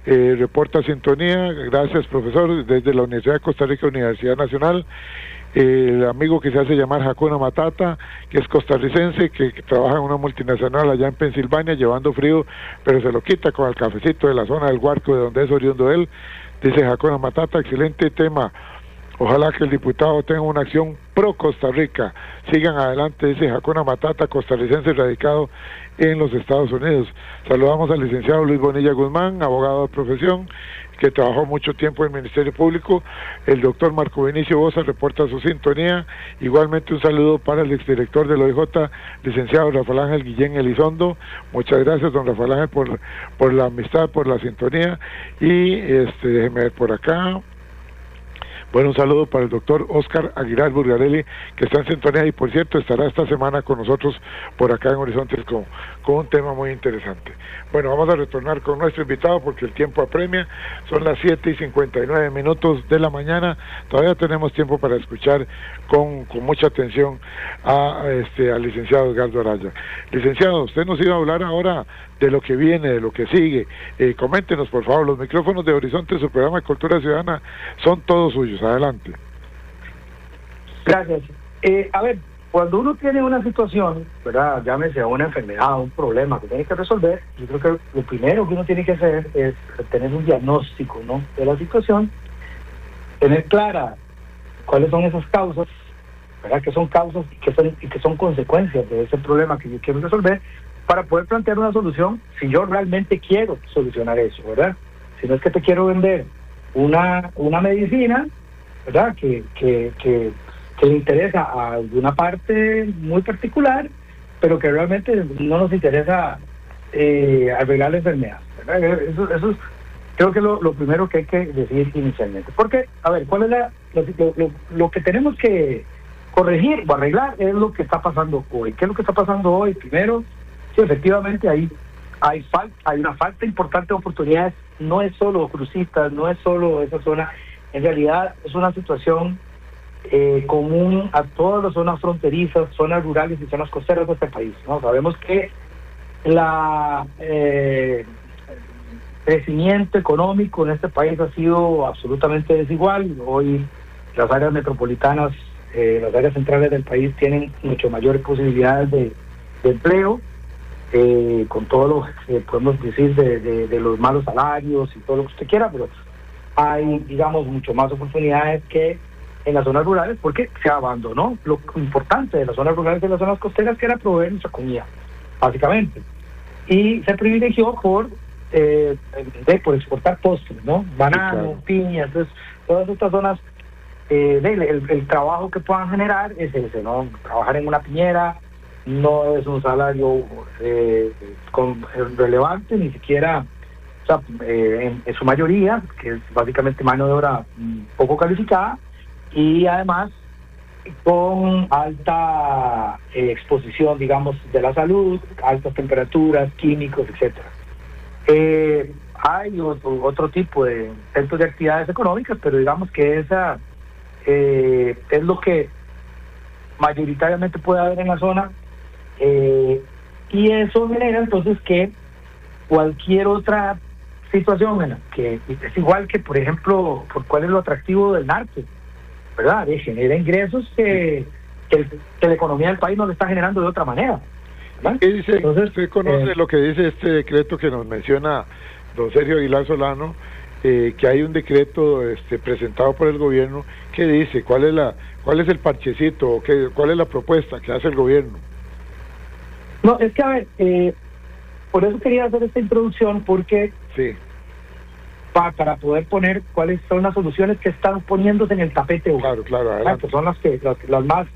Speaker 4: reporta sintonía. Gracias, profesor, desde la Universidad de Costa Rica, Universidad Nacional. El amigo que se hace llamar Hakuna Matata, que es costarricense, que trabaja en una multinacional allá en Pensilvania, llevando frío, pero se lo quita con el cafecito de la zona del Huarco, de donde es oriundo él. Dice Hakuna Matata: excelente tema, ojalá que el diputado tenga una acción pro Costa Rica. Sigan adelante, dice Hakuna Matata, costarricense radicado en los Estados Unidos. Saludamos al licenciado Luis Bonilla Guzmán, abogado de profesión, que trabajó mucho tiempo en el Ministerio Público. El doctor Marco Vinicio Bosa reporta su sintonía. Igualmente un saludo para el exdirector del OIJ, licenciado Rafael Ángel Guillén Elizondo. Muchas gracias, don Rafael Ángel, por la amistad, por la sintonía. Y déjeme ver por acá. Bueno, un saludo para el doctor Oscar Aguilar Burgarelli, que está en sintonía y, por cierto, estará esta semana con nosotros por acá en Horizontes con un tema muy interesante. Bueno, vamos a retornar con nuestro invitado porque el tiempo apremia. Son las 7:59 de la mañana. Todavía tenemos tiempo para escuchar con mucha atención al licenciado Edgardo Araya. Licenciado, usted nos iba a hablar ahora de lo que viene, de lo que sigue. Coméntenos, por favor. Los micrófonos de Horizonte, su programa de Cultura Ciudadana, son todos suyos. Adelante.
Speaker 6: Gracias. A ver, cuando uno tiene una situación, ¿verdad?, llámese una enfermedad, un problema que tiene que resolver, yo creo que lo primero que uno tiene que hacer es tener un diagnóstico, ¿no?, de la situación, tener clara cuáles son esas causas, ¿verdad?, que son causas y que son consecuencias de ese problema que yo quiero resolver, para poder plantear una solución si yo realmente quiero solucionar eso, ¿verdad? Si no es que te quiero vender una medicina, ¿verdad?, que le interesa a alguna parte muy particular, pero que realmente no nos interesa arreglar la enfermedad, ¿verdad? Eso es, creo que lo primero que hay que decir inicialmente. Porque, a ver, ¿cuál es lo que tenemos que corregir o arreglar es lo que está pasando hoy. ¿Qué es lo que está pasando hoy? Primero, sí, efectivamente hay una falta importante de oportunidades. No es solo Cruzitas, no es solo esa zona. En realidad es una situación común a todas las zonas fronterizas, zonas rurales y zonas costeras de este país, ¿no? Sabemos que la crecimiento económico en este país ha sido absolutamente desigual. Hoy las áreas metropolitanas, las áreas centrales del país tienen mucho mayores posibilidades de empleo, con todo lo que podemos decir de los malos salarios y todo lo que usted quiera, pero hay, digamos, mucho más oportunidades que en las zonas rurales, porque se abandonó lo importante de las zonas rurales y de las zonas costeras, que era proveer nuestra comida, básicamente. Y se privilegió por exportar postres, ¿no? Bananos, claro, piñas. Entonces, todas estas zonas, el trabajo que puedan generar es ese, ¿no? Trabajar en una piñera no es un salario relevante, ni siquiera, o sea, en su mayoría, que es básicamente mano de obra poco calificada, y además con alta exposición, digamos, de la salud, altas temperaturas, químicos, etcétera. Hay otro tipo de centros de actividades económicas, pero digamos que esa es lo que mayoritariamente puede haber en la zona, y eso genera entonces que cualquier otra situación en la que es igual que, por ejemplo, por cuál es lo atractivo del narco, ¿verdad? Genera ingresos que la economía del país no le está generando de otra manera, ¿verdad?
Speaker 4: ¿Qué dice? Entonces, ¿usted conoce lo que dice este decreto que nos menciona don Sergio Aguilar Solano? Que hay un decreto presentado por el gobierno que dice cuál es el parchecito, cuál es la propuesta que hace el gobierno.
Speaker 6: No, es que a ver, por eso quería hacer esta introducción, porque
Speaker 4: sí,
Speaker 6: para poder poner cuáles son las soluciones que están poniéndose en el tapete hoy.
Speaker 4: Claro, adelante.
Speaker 6: Pues son las más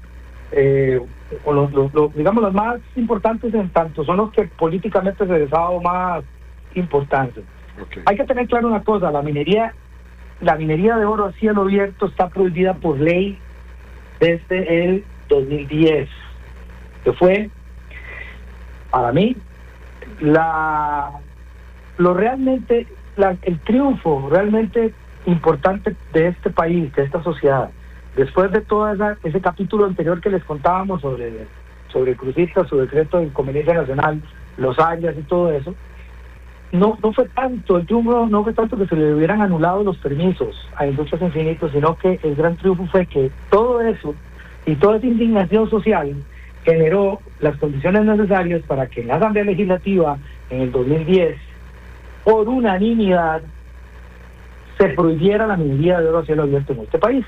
Speaker 6: digamos las más importantes, en tanto son los que políticamente se les ha dado más importancia.
Speaker 4: Okay.
Speaker 6: Hay que tener claro una cosa: la minería de oro a cielo abierto está prohibida por ley desde el 2010, que fue, para mí, el triunfo realmente importante de este país, de esta sociedad, después de todo ese capítulo anterior que les contábamos sobre Cruzitas, su decreto de inconveniencia nacional, los áreas y todo eso. No fue tanto, el triunfo no fue tanto que se le hubieran anulado los permisos a Industrias Infinitos, sino que el gran triunfo fue que todo eso y toda esa indignación social generó las condiciones necesarias para que en la Asamblea Legislativa, en el 2010, por unanimidad, se prohibiera la minería de oro a cielo abierto en este país.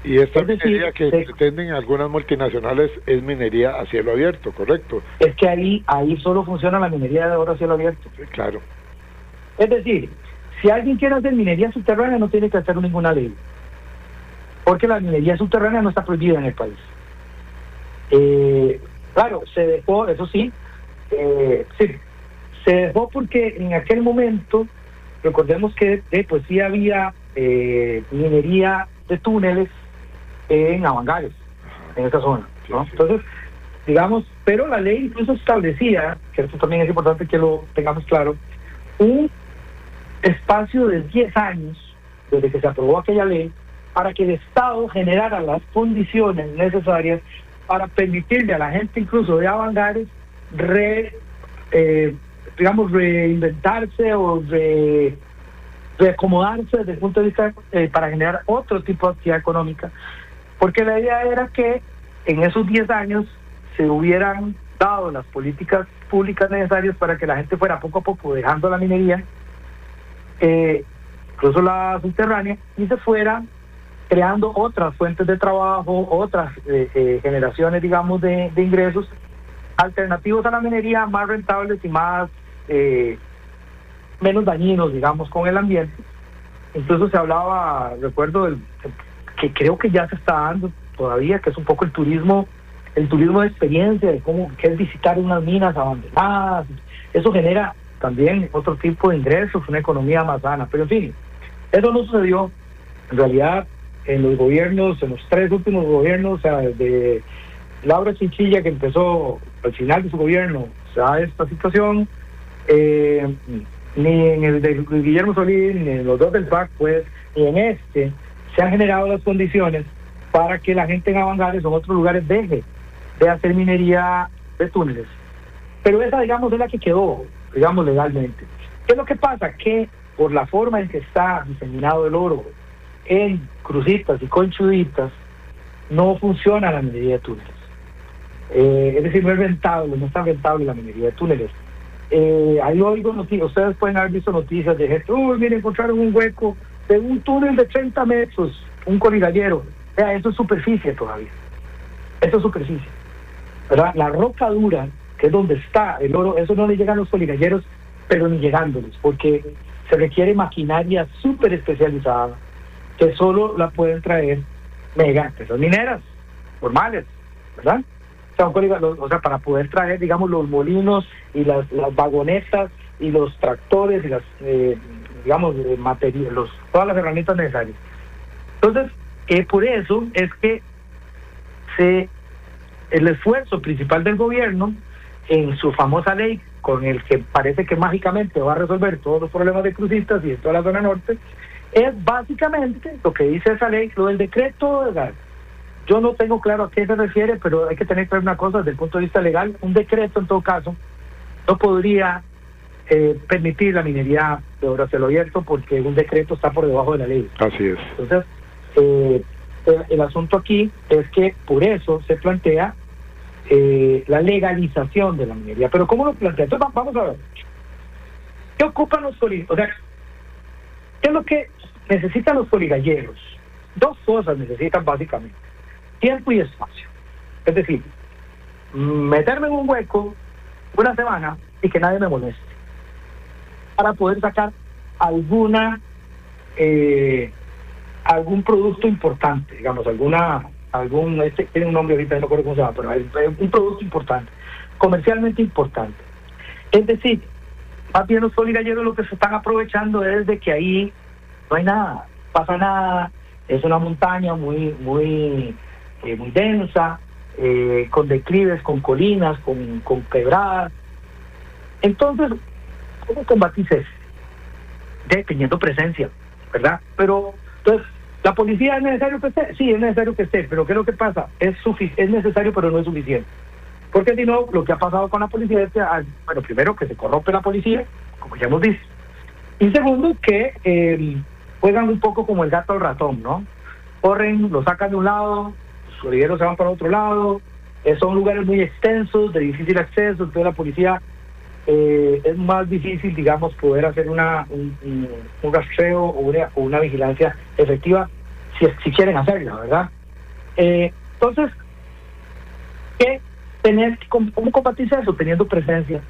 Speaker 4: Y esta minería que pretenden algunas multinacionales es minería a cielo abierto, ¿correcto?
Speaker 6: Es que ahí solo funciona la minería de oro a cielo abierto.
Speaker 4: Sí, claro.
Speaker 6: Es decir, si alguien quiere hacer minería subterránea, no tiene que hacer ninguna ley, porque la minería subterránea no está prohibida en el país. Claro, se dejó, eso sí, se dejó porque en aquel momento, recordemos que pues sí había minería de túneles en Avangares, en esa zona, ¿no? Sí. Entonces, digamos, pero la ley incluso establecía, que esto también es importante que lo tengamos claro, un espacio de 10 años desde que se aprobó aquella ley para que el Estado generara las condiciones necesarias para permitirle a la gente incluso de Avangares reinventarse o reacomodarse desde el punto de vista para generar otro tipo de actividad económica, porque la idea era que en esos 10 años se hubieran dado las políticas públicas necesarias para que la gente fuera poco a poco dejando la minería, incluso la subterránea, y se fuera creando otras fuentes de trabajo, otras generaciones, digamos, de ingresos alternativos a la minería, más rentables y más menos dañinos, digamos, con el ambiente. Incluso se hablaba, recuerdo, que creo que ya se está dando todavía, que es un poco el turismo de experiencia, de qué es visitar unas minas abandonadas. Eso genera también otro tipo de ingresos, una economía más sana. Pero en fin, eso no sucedió. En realidad, en los gobiernos, en los 3 últimos gobiernos, o sea, desde Laura Chinchilla, que empezó al final de su gobierno, o sea, esta situación, ni en el de Guillermo Solís, ni en los 2 del PAC, pues, ni en este, se han generado las condiciones para que la gente en Avangales o en otros lugares deje de hacer minería de túneles. Pero esa, digamos, es la que quedó, digamos, legalmente. ¿Qué es lo que pasa? Que por la forma en que está diseminado el oro en crucitas y conchuditas, no funciona la minería de túneles. Es decir, no es rentable, no está rentable la minería de túneles. Ahí oigo noticias, ustedes pueden haber visto noticias de gente, miren, encontraron un hueco de un túnel de 30 metros, un coligallero. Eso es superficie todavía. Eso es superficie, ¿verdad? La roca dura, que es donde está el oro, eso no le llegan los coligalleros, pero ni llegándoles, porque se requiere maquinaria súper especializada, que solo la pueden traer mega empresas mineras, formales, ¿verdad? O sea, para poder traer, digamos, los molinos y las vagonetas y los tractores y las, digamos, materiales, todas las herramientas necesarias. Entonces, por eso es que el esfuerzo principal del gobierno en su famosa ley, con el que parece que mágicamente va a resolver todos los problemas de crucistas y de toda la zona norte, es básicamente lo que dice esa ley, lo del decreto legal. Yo no tengo claro a qué se refiere, pero hay que tener claro una cosa desde el punto de vista legal. Un decreto, en todo caso, no podría permitir la minería de oro a cielo abierto, porque un decreto está por debajo de la ley.
Speaker 4: Así es.
Speaker 6: Entonces, el asunto aquí es que por eso se plantea la legalización de la minería. Pero ¿cómo lo plantea? Entonces vamos a ver. ¿Qué ocupan los coligalleros? O sea, ¿qué es lo que necesitan los coligalleros? 2 cosas necesitan básicamente: tiempo y espacio. Es decir, meterme en un hueco una semana y que nadie me moleste, para poder sacar algún producto importante, digamos, tiene un nombre ahorita, no recuerdo cómo se llama, pero es un producto importante, comercialmente importante. Es decir, más bien los coligalleros lo que se están aprovechando es de que ahí no hay nada, pasa nada, es una montaña muy densa, con declives, con colinas, con quebradas. Entonces, ¿cómo combatís eso? Teniendo presencia, ¿verdad? Pero, entonces, ¿la policía es necesario que esté? Sí, es necesario que esté, pero ¿qué es lo que pasa? Es necesario, pero no es suficiente. Porque si no, lo que ha pasado con la policía es que, bueno, primero, que se corrompe la policía, como ya hemos visto. Y segundo, que juegan un poco como el gato al ratón, ¿no? Corren, lo sacan de un lado, los coligalleros se van para otro lado, son lugares muy extensos, de difícil acceso, entonces la policía es más difícil, digamos, poder hacer un rastreo o una vigilancia efectiva si quieren hacerla, ¿verdad? Entonces, ¿cómo combatir eso? Teniendo presencia,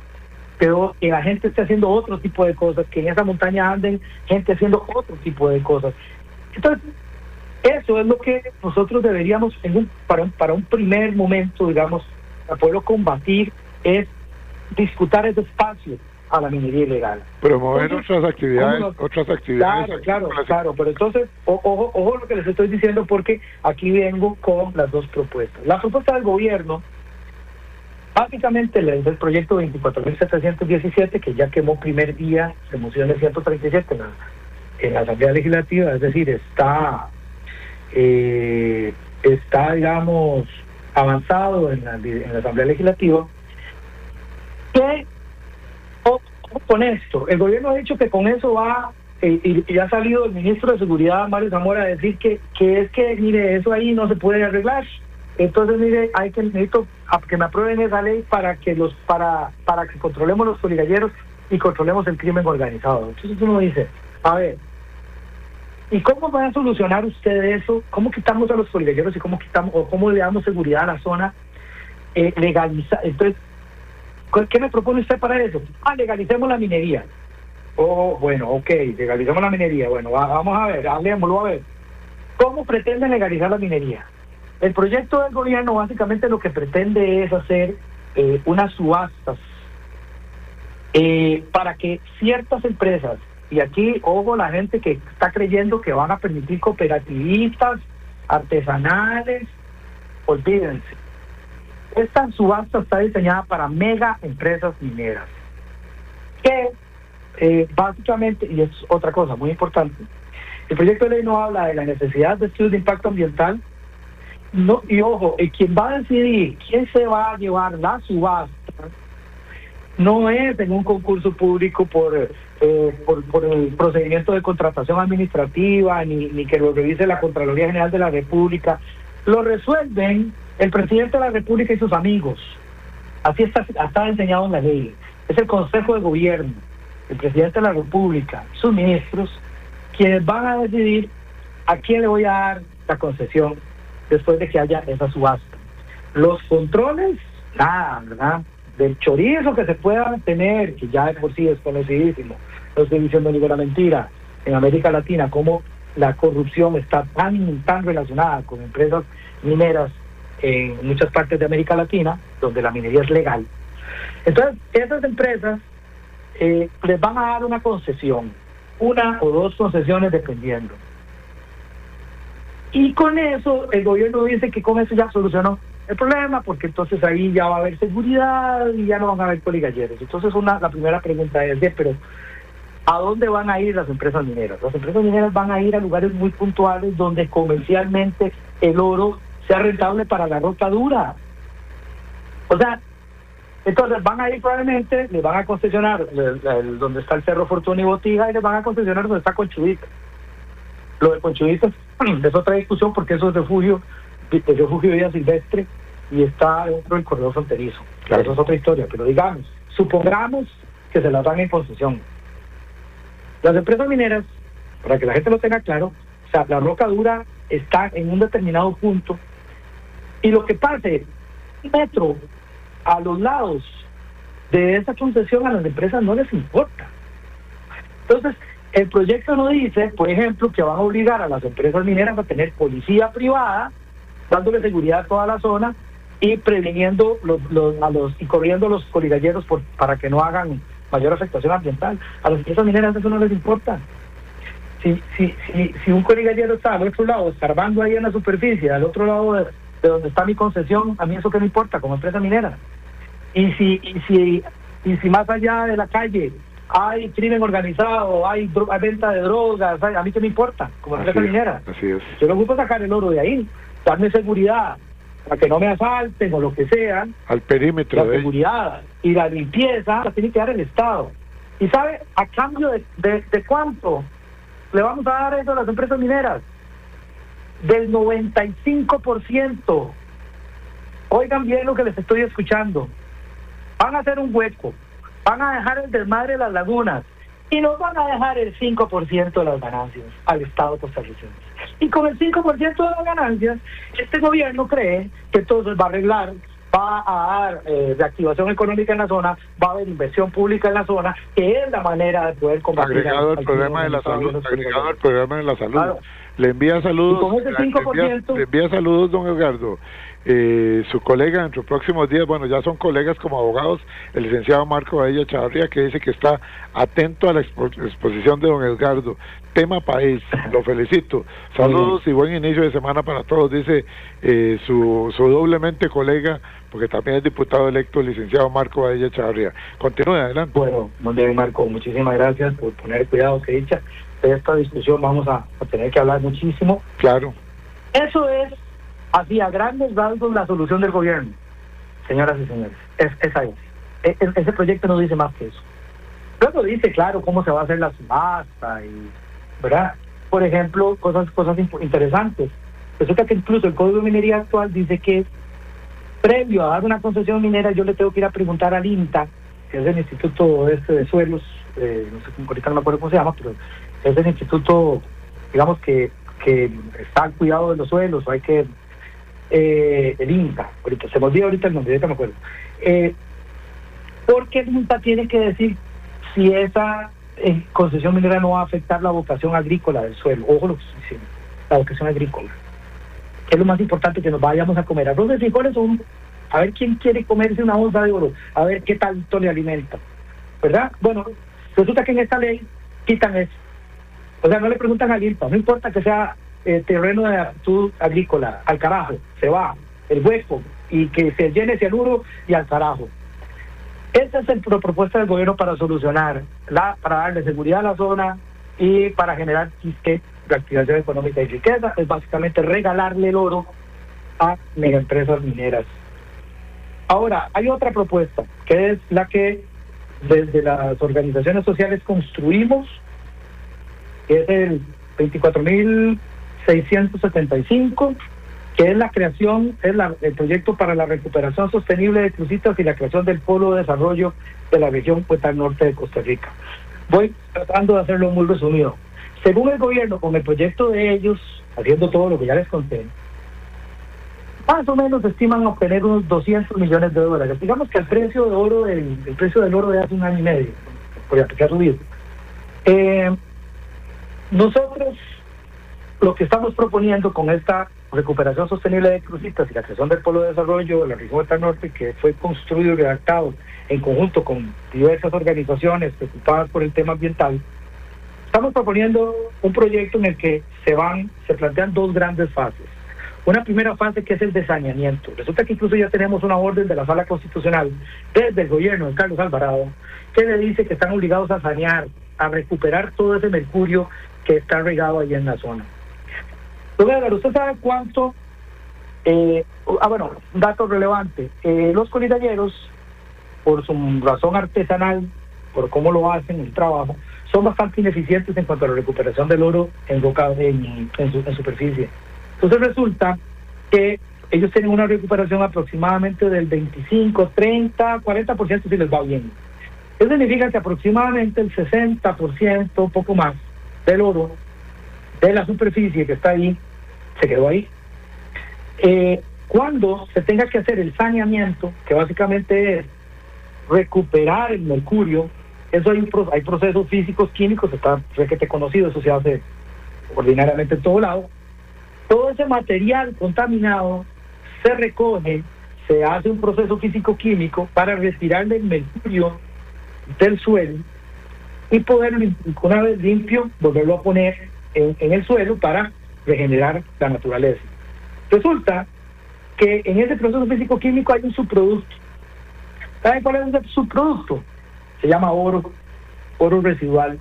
Speaker 6: pero que la gente esté haciendo otro tipo de cosas, que en esa montaña anden gente haciendo otro tipo de cosas. Entonces, eso es lo que nosotros deberíamos, para un primer momento, digamos, para poderlo combatir, es disputar ese espacio a la minería ilegal.
Speaker 4: Promover otras actividades.
Speaker 6: Claro, pero entonces, ojo lo que les estoy diciendo, porque aquí vengo con las 2 propuestas. La propuesta del gobierno, básicamente, es el proyecto 24.717, que ya quemó primer día de mociones 137 en la Asamblea Legislativa, es decir, está digamos, avanzado en la Asamblea Legislativa. ¿Qué con esto? El gobierno ha dicho que con eso va, y ha salido el ministro de Seguridad, Mario Zamora, a decir que mire, eso ahí no se puede arreglar. Entonces, mire, necesito que me aprueben esa ley para que controlemos los coligalleros y controlemos el crimen organizado. Entonces uno dice, a ver, ¿y cómo van a solucionar ustedes eso? ¿Cómo quitamos a los coligalleros y cómo le damos seguridad a la zona? Legalizar. Entonces, ¿qué me propone usted para eso? Legalicemos la minería. Bueno, ok, legalizemos la minería. Bueno, vamos a ver, hablemoslo a ver. ¿Cómo pretenden legalizar la minería? El proyecto del gobierno básicamente lo que pretende es hacer unas subastas para que ciertas empresas Y aquí, ojo, la gente que está creyendo que van a permitir cooperativistas, artesanales, olvídense. Esta subasta está diseñada para mega empresas mineras, que básicamente, y es otra cosa muy importante, el proyecto de ley no habla de la necesidad de estudios de impacto ambiental, no, y ojo, quien va a decidir quién se va a llevar la subasta no es en un concurso público por el procedimiento de contratación administrativa, ni que lo revise la Contraloría General de la República. Lo resuelven el presidente de la República y sus amigos. Así está enseñado en la ley. Es el Consejo de Gobierno, el presidente de la República, sus ministros, quienes van a decidir a quién le voy a dar la concesión después de que haya esa subasta. Los controles, nada, ¿verdad? Del chorizo que se pueda tener, que ya de por sí es conocidísimo, no estoy diciendo ninguna mentira, en América Latina, como la corrupción está tan relacionada con empresas mineras en muchas partes de América Latina, donde la minería es legal. Entonces, esas empresas les van a dar una concesión, una o dos concesiones dependiendo. Y con eso, el gobierno dice que con eso ya solucionó el problema, porque entonces ahí ya va a haber seguridad y ya no van a haber coligalleros. Entonces la primera pregunta es, pero ¿a dónde van a ir las empresas mineras? Las empresas mineras van a ir a lugares muy puntuales donde comercialmente el oro sea rentable para la roca dura. O sea, entonces van a ir probablemente, les van a concesionar donde está el Cerro Fortuna y Botija, y les van a concesionar donde está Conchudita. Lo de Conchudita es otra discusión, porque eso es refugio de vida silvestre y está dentro del corredor fronterizo. Claro. Eso es otra historia, pero digamos, supongamos que se las dan en concesión. Las empresas mineras, para que la gente lo tenga claro, o sea, la roca dura está en un determinado punto, y lo que pase un metro a los lados de esa concesión a las empresas no les importa. Entonces, el proyecto no dice, por ejemplo, que van a obligar a las empresas mineras a tener policía privada, dándole seguridad a toda la zona y previniendo y corriendo los coligalleros para que no hagan mayor afectación ambiental. A las empresas mineras eso no les importa. Si un coligallero está al otro lado, escarbando ahí en la superficie, al otro lado de donde está mi concesión, a mí eso que me importa como empresa minera. Y si más allá de la calle hay crimen organizado, hay venta de drogas, a mí que me importa como empresa minera.
Speaker 4: Así es.
Speaker 6: Yo lo ocupo sacar el oro de ahí, darme seguridad para que no me asalten o lo que sea.
Speaker 4: Al perímetro.
Speaker 6: La seguridad y la limpieza la tiene que dar el Estado. ¿Y sabe a cambio de cuánto le vamos a dar eso a las empresas mineras? Del 95%. Oigan bien lo que les estoy escuchando. Van a hacer un hueco, van a dejar el desmadre de las lagunas y nos van a dejar el 5% de las ganancias al Estado costarricense. Y con el 5% de las ganancias, este gobierno cree que entonces va a arreglar, va a dar reactivación económica en la zona, va a haber inversión pública en la zona, que es la manera de poder combatir
Speaker 4: agregado el problema de la salud, agregado el problema de la salud. Claro. Le envía saludos,
Speaker 6: y con ese 5%,
Speaker 4: le envía saludos, don Edgardo. Su colega dentro de próximos días, bueno, ya son colegas como abogados, el licenciado Marco Badilla Chavarría, que dice que está atento a la exposición de don Edgardo. Tema país, lo felicito. Saludos y buen inicio de semana para todos, dice su doblemente colega, porque también es diputado electo, el licenciado Marco Badilla Chavarría. Continúe, adelante.
Speaker 6: Bueno, muy bien, Marco, muchísimas gracias por poner cuidado, que dicha. De esta discusión vamos a tener que hablar muchísimo.
Speaker 4: Claro.
Speaker 6: Eso es, así a grandes rasgos, la solución del gobierno, señoras y señores. Esa es. Ese proyecto no dice más que eso. Luego dice, claro, cómo se va a hacer la subasta, y, ¿verdad? Por ejemplo, cosas interesantes. Resulta que incluso el Código de Minería actual dice que previo a dar una concesión minera, yo le tengo que ir a preguntar al INTA, que es el Instituto de Suelos, no sé, ahorita no me acuerdo cómo se llama, pero es el instituto, digamos, que está al cuidado de los suelos, o hay que el INTA, ahorita se me olvida ahorita el nombre, ahorita me acuerdo, porque el INTA tiene que decir si esa concesión minera no va a afectar la vocación agrícola del suelo. Ojo lo que estoy diciendo, la vocación agrícola, que es lo más importante, que nos vayamos a comer arroz de frijoles, a ver quién quiere comerse una onza de oro, a ver qué tanto le alimenta, ¿verdad? Bueno, resulta que en esta ley quitan eso. O sea, no le preguntan al INPA, no importa que sea terreno de aptitud agrícola, al carajo, se va, el hueco, y que se llene cianuro y al carajo. Esa es la propuesta del gobierno para solucionar, para darle seguridad a la zona y para generar reactivación económica y riqueza. Es básicamente regalarle el oro a megaempresas mineras. Ahora, hay otra propuesta, que es la que desde las organizaciones sociales construimos, que es el 24.675, que es la creación, el proyecto para la recuperación sostenible de Cruzitas y la creación del polo de desarrollo de la región Puerto Norte de Costa Rica. Voy tratando de hacerlo muy resumido. Según el gobierno, con el proyecto de ellos, haciendo todo lo que ya les conté, más o menos estiman obtener unos $200 millones. Digamos que el precio de oro el precio del oro de hace un año y medio, porque ha subido. Nosotros lo que estamos proponiendo con esta recuperación sostenible de Cruzitas y la creación del polo de desarrollo de la región Puerto Norte, que fue construido y redactado en conjunto con diversas organizaciones preocupadas por el tema ambiental, estamos proponiendo un proyecto en el que se plantean dos grandes fases. Una primera fase que es el de saneamiento. Resulta que incluso ya tenemos una orden de la Sala Constitucional desde el gobierno de Carlos Alvarado que le dice que están obligados a sanear, a recuperar todo ese mercurio que está regado ahí en la zona. Luego, ¿usted sabe cuánto? Un dato relevante. Los coliralleros, por su razón artesanal, por cómo lo hacen el trabajo, son bastante ineficientes en cuanto a la recuperación del oro en superficie. Entonces resulta que ellos tienen una recuperación aproximadamente del 25, 30, 40% si les va bien. Eso significa que aproximadamente el 60%, un poco más, del oro de la superficie que está ahí, se quedó ahí. Cuando se tenga que hacer el saneamiento, que básicamente es recuperar el mercurio, eso hay procesos físicos, químicos, está requete conocido, eso se hace ordinariamente en todo lado. Todo ese material contaminado se recoge, se hace un proceso físico-químico para retirarle el mercurio del suelo y poderlo, una vez limpio, volverlo a poner en el suelo para regenerar la naturaleza. Resulta que en ese proceso físico-químico hay un subproducto. ¿Saben cuál es ese subproducto? Se llama oro residual.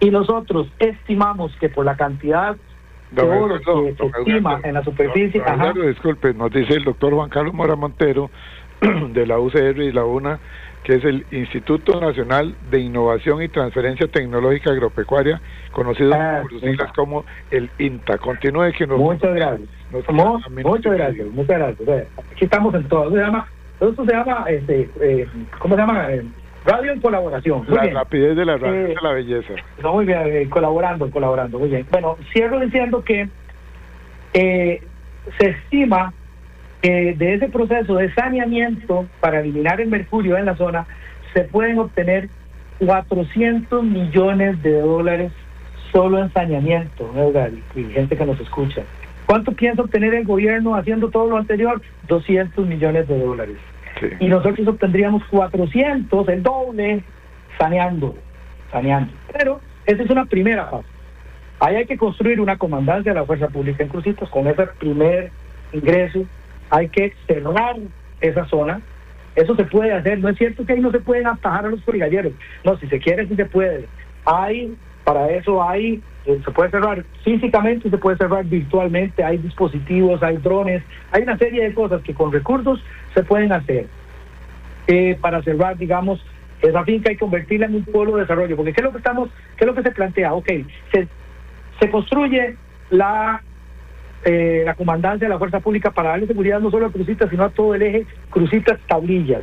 Speaker 6: Y nosotros estimamos que por la cantidad de oro que se estima en la superficie...
Speaker 4: Disculpe, nos dice el doctor Juan Carlos Mora Montero, de la UCR y la UNA, que es el Instituto Nacional de Innovación y Transferencia Tecnológica Agropecuaria, conocido por sus siglas como el INTA. Continúe que nos...
Speaker 6: Muchas gracias. Muchas gracias. Aquí estamos en todo. Esto se llama, ¿cómo se llama? Radio en colaboración. Muy bien.
Speaker 4: Rapidez de la radio, de la belleza.
Speaker 6: No, muy bien, colaborando, muy bien. Bueno, cierro diciendo que se estima que de ese proceso de saneamiento para eliminar el mercurio en la zona se pueden obtener $400 millones solo en saneamiento, y gente que nos escucha. ¿Cuánto piensa obtener el gobierno haciendo todo lo anterior? $200 millones. Sí. Y nosotros obtendríamos 400, el doble, saneando. Pero esa es una primera fase. Ahí hay que construir una comandancia de la Fuerza Pública en Cruzitas. Con ese primer ingreso hay que cerrar esa zona. Eso se puede hacer. No es cierto que ahí no se pueden atajar a los coliralleros. No, si se quiere, sí se puede. Para eso se puede cerrar físicamente, se puede cerrar virtualmente, hay dispositivos, hay drones, hay una serie de cosas que con recursos se pueden hacer para cerrar, digamos, esa finca y convertirla en un polo de desarrollo. Porque ¿qué es lo que se plantea? Se construye la comandancia de la Fuerza Pública para darle seguridad no solo a Cruzitas, sino a todo el eje Cruzitas-Tablillas,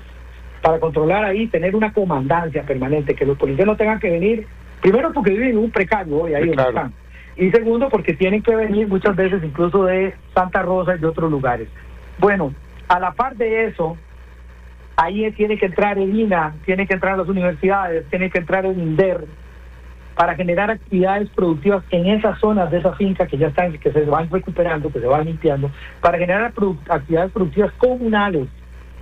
Speaker 6: para controlar ahí, tener una comandancia permanente, que los policías no tengan que venir. Primero porque viven en un precario hoy ahí donde están. Y segundo porque tienen que venir muchas veces incluso de Santa Rosa y de otros lugares. Bueno, a la par de eso, ahí tiene que entrar el INA, tiene que entrar las universidades, tiene que entrar el INDER para generar actividades productivas en esas zonas de esa finca que ya están, que se van recuperando, que se van limpiando, para generar actividades productivas comunales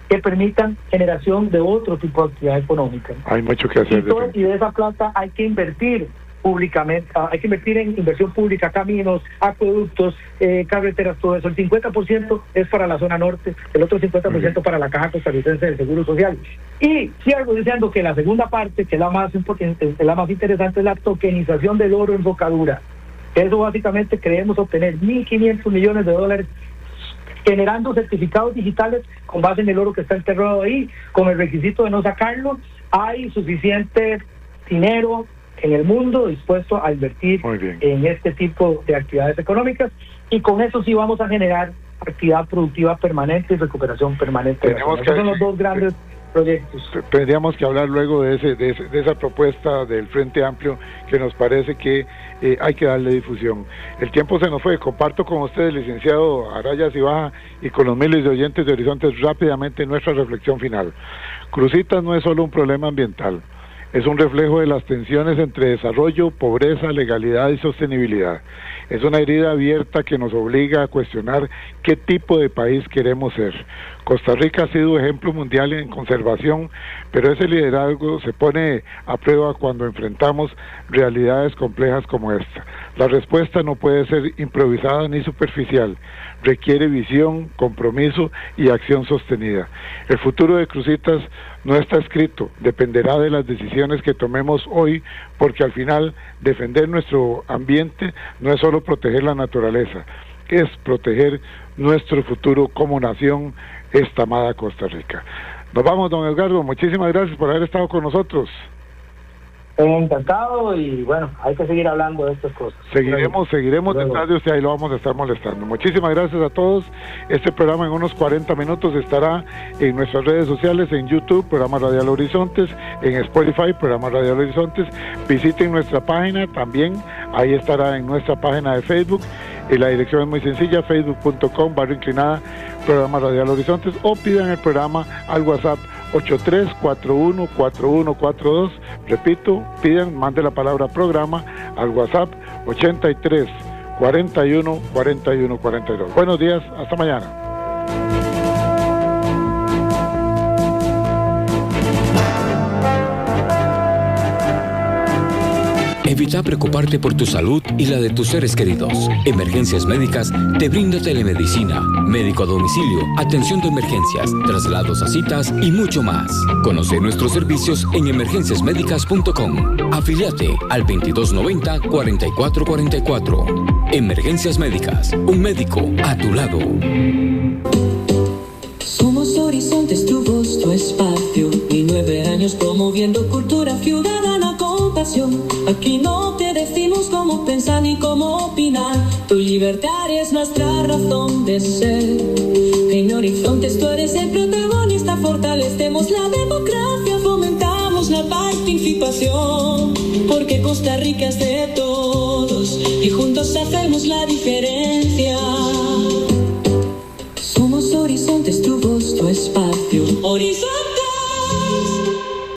Speaker 6: que permitan generación de otro tipo de actividad económica.
Speaker 4: Hay mucho que hacer.
Speaker 6: Y de esa plata hay que invertir públicamente, hay que invertir en inversión pública, caminos, acueductos, carreteras, todo eso. El 50% es para la zona norte, el otro 50% para la Caja Costarricense del Seguro Social. Y cierro diciendo que la segunda parte, que es la más importante, la más interesante, es la tokenización del oro en Bocadura. Eso básicamente creemos obtener $1.500 millones generando certificados digitales con base en el oro que está enterrado ahí, con el requisito de no sacarlo. Hay suficiente dinero en el mundo dispuesto a invertir en este tipo de actividades económicas, y con eso sí vamos a generar actividad productiva permanente y recuperación permanente. Esos son los dos grandes proyectos.
Speaker 4: Tendríamos que hablar luego de esa propuesta del Frente Amplio, que nos parece que hay que darle difusión. El tiempo se nos fue. Comparto con ustedes, licenciado Araya Cibaja, y con los miles de oyentes de Horizontes rápidamente nuestra reflexión final. Cruzitas no es solo un problema ambiental, es un reflejo de las tensiones entre desarrollo, pobreza, legalidad y sostenibilidad. Es una herida abierta que nos obliga a cuestionar qué tipo de país queremos ser. Costa Rica ha sido ejemplo mundial en conservación, pero ese liderazgo se pone a prueba cuando enfrentamos realidades complejas como esta. La respuesta no puede ser improvisada ni superficial. Requiere visión, compromiso y acción sostenida. El futuro de Cruzitas no está escrito, dependerá de las decisiones que tomemos hoy, porque al final defender nuestro ambiente no es solo proteger la naturaleza, es proteger nuestro futuro como nación, esta amada Costa Rica. Nos vamos, don Edgardo, muchísimas gracias por haber estado con nosotros.
Speaker 6: Encantado, y bueno, hay que seguir hablando de estas cosas.
Speaker 4: Seguiremos detrás de usted, ahí lo vamos a estar molestando. Muchísimas gracias a todos. Este programa en unos 40 minutos estará en nuestras redes sociales, en YouTube, Programa Radial Horizontes, en Spotify, Programa Radial Horizontes. Visiten nuestra página también, ahí estará en nuestra página de Facebook, y la dirección es muy sencilla, facebook.com/inclinada Programa Radial Horizontes, o pidan el programa al WhatsApp 83414142. Repito, mande la palabra programa al WhatsApp 83414142. Buenos días, hasta mañana.
Speaker 2: Evita preocuparte por tu salud y la de tus seres queridos. Emergencias Médicas te brinda telemedicina, médico a domicilio, atención de emergencias, traslados a citas y mucho más. Conoce nuestros servicios en emergenciasmedicas.com. Afíliate al 2290-4444. Emergencias Médicas, un médico a tu lado.
Speaker 1: Somos Horizontes, tu voz, tu espacio, y 9 años promoviendo cultura ciudadana con pasión. Aquí no te decimos cómo pensar ni cómo opinar, tu libertad es nuestra razón de ser. En Horizontes tú eres el protagonista, fortalecemos la democracia, fomentamos la participación, porque Costa Rica es de todos y juntos hacemos la diferencia. Somos Horizontes, tu voz, tu espacio. Horizontes.